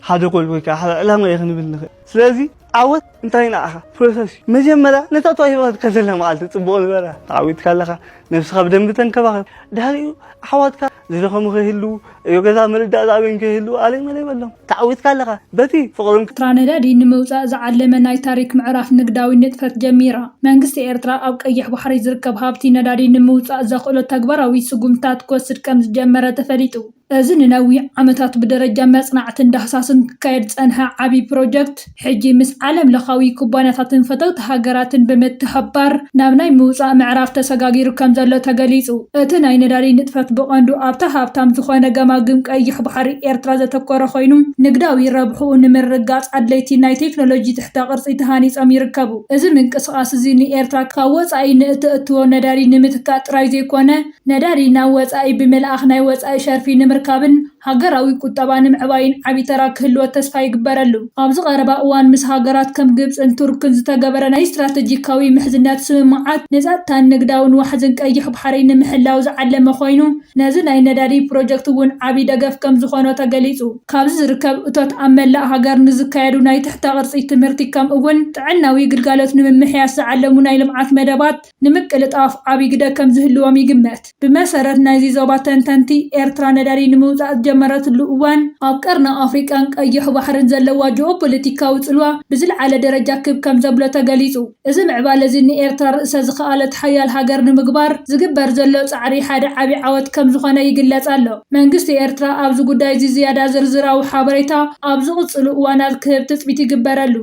حدا قول ويك حدا لا ما يغني بالنخ سلازي عوت انتينا اخا بروسس مجمرة نتا طيبات كسلها معلت تصبون برا عوت كلها نفسها بدم تنكبها دهري حواتك زي لهم كهلو يوجد مرد دابين كهلو عليه ما لهم تعوت كلها بتي فقرن ترانا دي نموزا زعلمنا ناي تاريخ معرف نقداوي نتفت جميرة መንግስቲ ኤርትራ ኣብ ቀይሕ ባሕሪ ዝርከብ ሃብቲ ነዳዲ ንምውፃእ ዘኽእሎ ተግባራዊ ስጉምታት ክወስድ ከም ዝጀመረ ተፈሊጡ እዚ ንነዊሕ ዓመታት ብደረጃ መጽናዕትን ዳህሳስን ክካየድ ፀንሐ ዓብይ ፕሮጀክት ሕጂ ምስ ዓለም ለኻዊ ኩባንያታትን ፈተውቲ ሃገራትን ብምትሕብባር ናብ ናይ ምውፃእ ምዕራፍ ተሰጋጊሩ ከም ዘሎ ተገሊጹ እቲ ናይ ነዳዲ ንጥፈት ብቐንዱ ኣብታ ሃብታም ዝኾነ ገማግም ቀይሕ ባሕሪ ኤርትራ ዘተኮረ ኮይኑ ንግዳዊ ረብሑ ንምርጋፅ ኣድለይቲ ናይ ቴክኖሎጂ ትሕተ ቅርፂ ተሃኒፆም ይርከቡ እዚ ምንቅስቓስ እዚ ንኤርትራ ካብ ወፃኢ ንእትእትዎ ነዳዲ ንምትካእ ጥራይ ዘይኮነ ነዳዲ ናብ ወፃኢ ብምልኣኽ ናይ ወፃኢ ሸርፊ ንምርካብን ሃገራዊ ቁጠባ ንምዕባይን ዓብይ ተራ ክህልዎ ተስፋ ይግበረሉ ኣብዚ ቀረባ እዋን ምስ ሃገራት ከም ግብፅን ቱርክን ዝተገበረ ናይ ስትራቴጂካዊ ምሕዝነት ስምምዓት ንፀጥታን ንግዳውን ዋሕዝን ቀይሕ ባሕሪ ንምሕላው ዝዓለመ ኮይኑ ነዚ ናይ ነዳዲ ፕሮጀክት እውን ዓብይ ደገፍ ከም ዝኾነ ተገሊጹ ካብዚ ዝርከብ እቶት ኣብ መላእ ሃገር ንዝካየዱ ናይ ትሕተ ቅርፂ ትምህርቲ ከምኡ እውን ጥዕናዊ ግልጋሎት ንምምሕያሽ ዝዓለሙ ናይ ልምዓት መደባት ንምቅልጣፍ ዓብይ ግደ ከም ዝህልዎም ይግመት ብመሰረት ናይዚ ዞባ ተንተንቲ ኤርትራ ነዳዲ ንምውፃእ ጀመረትሉ እዋን ኣብ ቀርኒ ኣፍሪቃን ቀይሕ ባሕርን ዘለዋ ጂኦፖለቲካዊ ጽልዋ ብዝለዓለ ደረጃ ክብ ከም ዘብሎ ተገሊጹ እዚ ምዕባለ እዚ ንኤርትራ ርእሰ ዝኸኣለት ሓያል ሃገር ንምግባር ዝግበር ዘሎ ጻዕሪ ሓደ ዓብይ ዓወት ከም ዝኾነ ይግለጽ ኣሎ መንግስቲ ኤርትራ ኣብዚ ጉዳይ እዚ ዝያዳ ዝርዝራዊ ሓበሬታ ኣብ ዝቕፅሉ እዋናት ክህብ ትፅቢት ይግበረሉ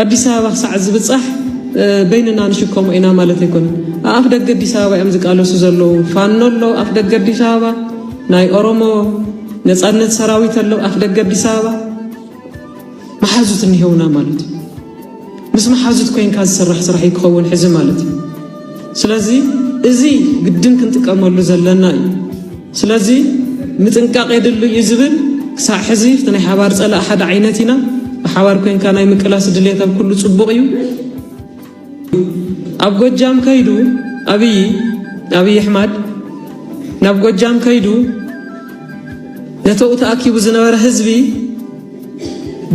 ኣዲስ ኣበባ ክሳዕ ዝብጻሕ በይንና ንሽከሙ ኢና ማለት ኣይኮነን ኣፍ ደገ ኣዲስ ኣበባ እዮም ዝቃለሱ ዘለዉ ፋኖ ኣሎ ኣፍ ደገ ኣዲስ ኣበባ ናይ ኦሮሞ ነፃነት ሰራዊት ኣሎ ኣፍ ደገ ኣዲስ ኣበባ መሓዙት እንሄውና ማለት ምስ መሓዙት ኮይንካ ዝስራሕ ስራሕ ይክኸውን ሕዚ ማለት ስለዚ እዚ ግድን ክንጥቀመሉ ዘለና እዩ ስለዚ ምጥንቃቕ የድሉ እዩ ዝብል ክሳዕ ሕዚ ናይ ሓባር ፀላእ ሓደ ዓይነት ኢና ሓባር ኮይንካ ናይ ምቅላስ ድሌት ኣብ ኩሉ ጽቡቕ እዩ ኣብ ጎጃም ከይዱ ኣብይ ኣሕመድ ናብ ጎጃም ከይዱ ነተው ተኣኪቡ ዝነበረ ህዝቢ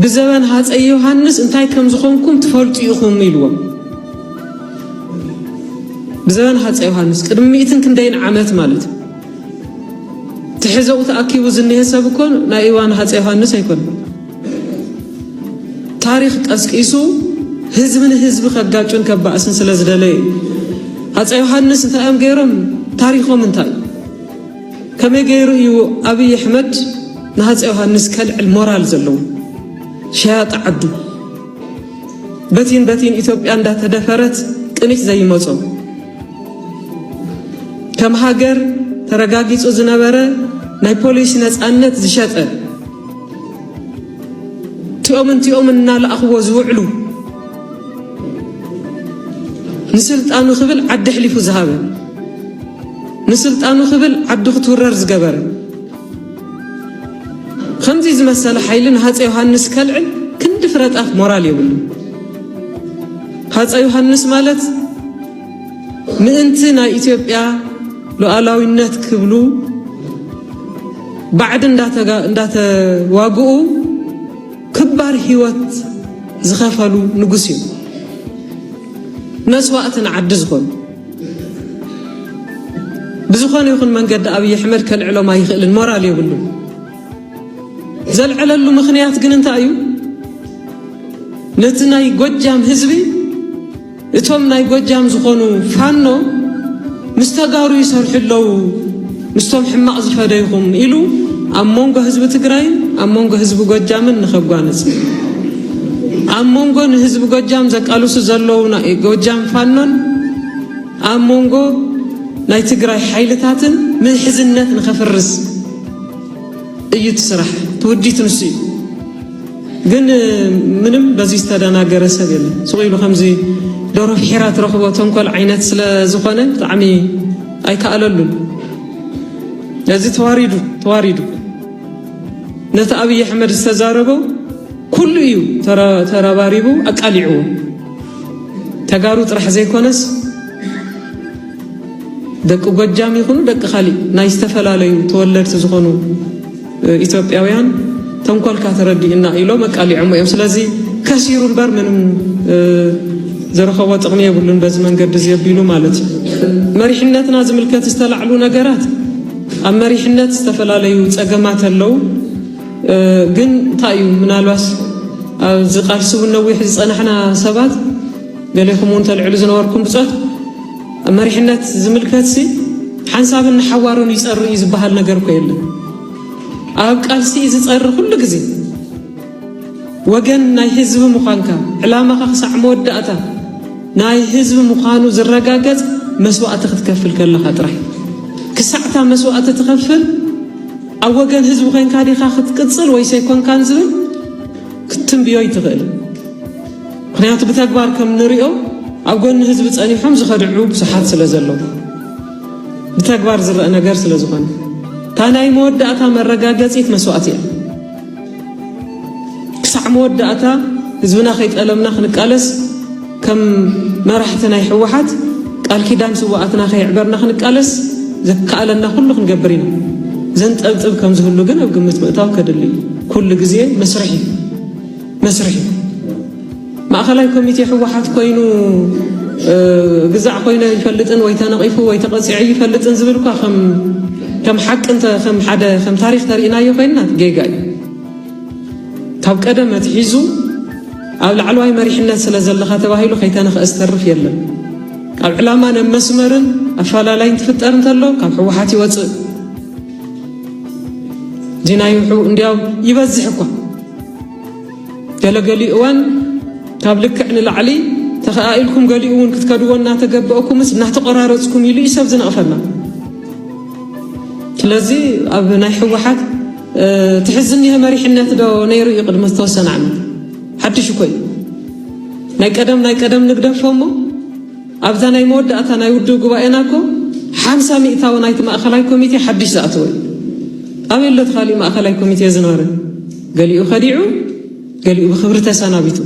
ብዘበን ሃፀይ ዮሐንስ እንታይ ከም ዝኾንኩም ትፈልጡ ኢኹም ኢልዎም ብዘበን ሃፀይ ዮሐንስ ቅድሚ 100 ክንደይን ዓመት ማለት ትሕዘው ተኣኪቡ ዝነሄ ሰብ እኮ ናይ ኢዋን ሃፀይ ዮሐንስ ኣይኮነን ታሪክ ቀስቂሱ ህዝብን ህዝብ ከጋጩን ከባእስን ስለዝደለየ ሃፀይ ዮሐንስ እንታይ እዮም ገይሮም ታሪኾም እንታይ ከመይ ገይሩ እዩ ኣብይ ኣሕመድ ንሃፀይ ዮሐንስ ከልዕል ሞራል ዘለዎ ሸያጥ ዓዱ በቲን ኢትዮጵያ እንዳተደፈረት ቅኒት ዘይመጾ ከም ሃገር ተረጋጊጹ ዝነበረ ናይ ፖሊስ ነፃነት ዝሸጠ ቲኦም እናልኣኽዎ ዝውዕሉ ንስልጣኑ ክብል ዓዲ ሕሊፉ ዝሃበ ንስልጣኑ ክብል ዓዲ ክትውረር ዝገበረ ከምዚ ዝመሰለ ሓይልን ሃፀይ ዮሃንስ ከልዕል ክንዲ ፍረጣፍ ሞራል የብሉ ሃፀይ ዮሃንስ ማለት ምእንቲ ናይ ኢትዮጵያ ሉዓላዊነት ክብሉ ባዕድ እንዳተዋግኡ ክባር ህይወት ዝኸፈሉ ንጉስ እዩ መስዋዕትን ዓዲ ዝኾኑ ብዝኾነ ይኹን መንገዲ ኣብይ ኣሕመድ ከልዕሎም ኣይኽእልን ሞራል የብሉ ዘልዕለሉ ምኽንያት ግን እንታይ እዩ ነቲ ናይ ጎጃም ህዝቢ እቶም ናይ ጎጃም ዝኾኑ ፋኖ ምስተጋሩ ይሰርሑ ኣለዉ ምስቶም ሕማቕ ዝፈደይኹም ኢሉ ኣብ መንጎ ህዝቢ ትግራይን ኣብ መንጎ ህዝቢ ጎጃምን ንኸጓንፅ ኣብ መንጎ ንህዝቢ ጎጃም ዘቃልሱ ዘለዉ ናይ ጎጃም ፋኖን ኣብ መንጎ ናይ ትግራይ ሓይልታትን ምሕዝነት ንኸፍርስ እዩ ትስራሕ ትውዲት ንሱ እዩ ግን ምንም በዚ ዝተደናገረ ሰብ የለን ስቑኢሉ ከምዚ ደሮ ፍሒራ ትረኽቦ ተንኮል ዓይነት ስለ ዝኾነ ብጣዕሚ ኣይከኣለሉን እዚ ተዋሪዱ ነቲ ኣብይ ኣሕመድ ዝተዛረቦ ኩሉ እዩ ተረባሪቡ ኣቃሊዕዎ ተጋሩ ጥራሕ ዘይኮነስ ደቂ ጎጃም ይኹኑ ደቂ ካሊእ ናይ ዝተፈላለዩ ተወለድቲ ዝኾኑ ኢትዮጵያውያን ተንኮልካ ተረዲእና ኢሎም ኣቃሊዖም እዮም ስለዚ ከሲሩ እምበር ምንም ዝረኸቦ ጥቕሚ የብሉን በዚ መንገዲ ዘቢሉ ማለት እዩ መሪሕነትና ዝምልከት ዝተላዕሉ ነገራት ኣብ መሪሕነት ዝተፈላለዩ ፀገማት ኣለዉ ግን እንታይ እዩ ምናልባስ ኣብ ዝቃልሲ እውን ነዊሕ ዝፀናሕና ሰባት ገሌኹም እውን ተልዕሉ ዝነበርኩም ብፆት ኣብ መሪሕነት ዝምልከትሲ ሓንሳብን ሓዋሩን ይፀሪ እዩ ዝበሃል ነገር እኮ የለን ኣብ ቃልሲ ዝፀሪ ኩሉ ግዜ ወገን ናይ ህዝቢ ምዃንካ ዕላማኻ ክሳዕ መወዳእታ ናይ ህዝቢ ምዃኑ ዝረጋገፅ መስዋዕቲ ክትከፍል ከለኻ ጥራሕ ክሳዕታ መስዋዕቲ ትኸፍል ኣብ ወገን ህዝቢ ኮይንካ ዲኻ ክትቅፅል ወይ ዘይኮንካን ዝብል ክትንብዮ ይትኽእል ምክንያቱ ብተግባር ከም ንሪኦ ኣብ ጎኒ ህዝቢ ፀኒሖም ዝኸድዑ ብዙሓት ስለ ዘለዉ ብተግባር ዝረአ ነገር ስለ ዝኾነ እታ ናይ መወዳእታ መረጋገፂት መስዋዕቲ እያ ክሳዕ መወዳእታ ህዝብና ከይጠለምና ክንቃለስ ከም መራሕቲ ናይ ሕወሓት ቃል ኪዳን ስዋኣትና ከይዕበርና ክንቃለስ ዘከኣለና ኩሉ ክንገብር ኢና ዘንጠብጥብ ከም ዝህሉ ግን ኣብ ግምት ምእታው ከድሊ ኩሉ ግዜ መስርሒ ማእኸላይ ኮሚቴ ሕወሓት ኮይኑ ግዛዕ ኮይኑ ይፈልጥን ወይ ተነቂፉ ወይ ተቐፂዑ ይፈልጥን ዝብል እኳ ከም ሓቂ ከም ሓደ ከም ታሪክ ተሪእናዮ ኮይንና ጌጋ እዩ ካብ ቀደም ኣትሒዙ ኣብ ላዕለዋይ መሪሕነት ስለ ዘለኻ ተባሂሉ ከይተነኽአ ዝተርፍ የለን ኣብ ዕላማ ናብ መስመርን ኣፈላላይን ትፍጠር እንተሎ ካብ ሕወሓት ይወፅእ ዚናይ እንዲያው ይበዝሕ እኳ ገለገሊ እዋን ካብ ልክዕ ንላዕሊ ተኸኣኢልኩም ገሊኡ እውን ክትከድዎ እናተገብአኩምስ እናተቆራረፅኩም ኢሉ እዩ ሰብ ዝነቕፈና ስለዚ ኣብ ናይ ሕወሓት ትሕዝኒ መሪሕነት ዶ ነይሩ እዩ ቅድሚ ዝተወሰነ ዓመት ሓድሽ እኮ እዩ ናይ ቀደም ንግደፎ እሞ ኣብዛ ናይ መወዳእታ ናይ ውድብ ጉባኤና እኮ 50 ሚእታዊ ናይቲ ማእኸላይ ኮሚቴ ሓድሽ ዝኣተወ እዩ ኣበይ ኣሎ እቲ ካሊእ ማእኸላይ ኮሚቴ ዝነበረ ገሊኡ ኸዲዑ ገሊኡ ብክብሪ ተሰናቢቱ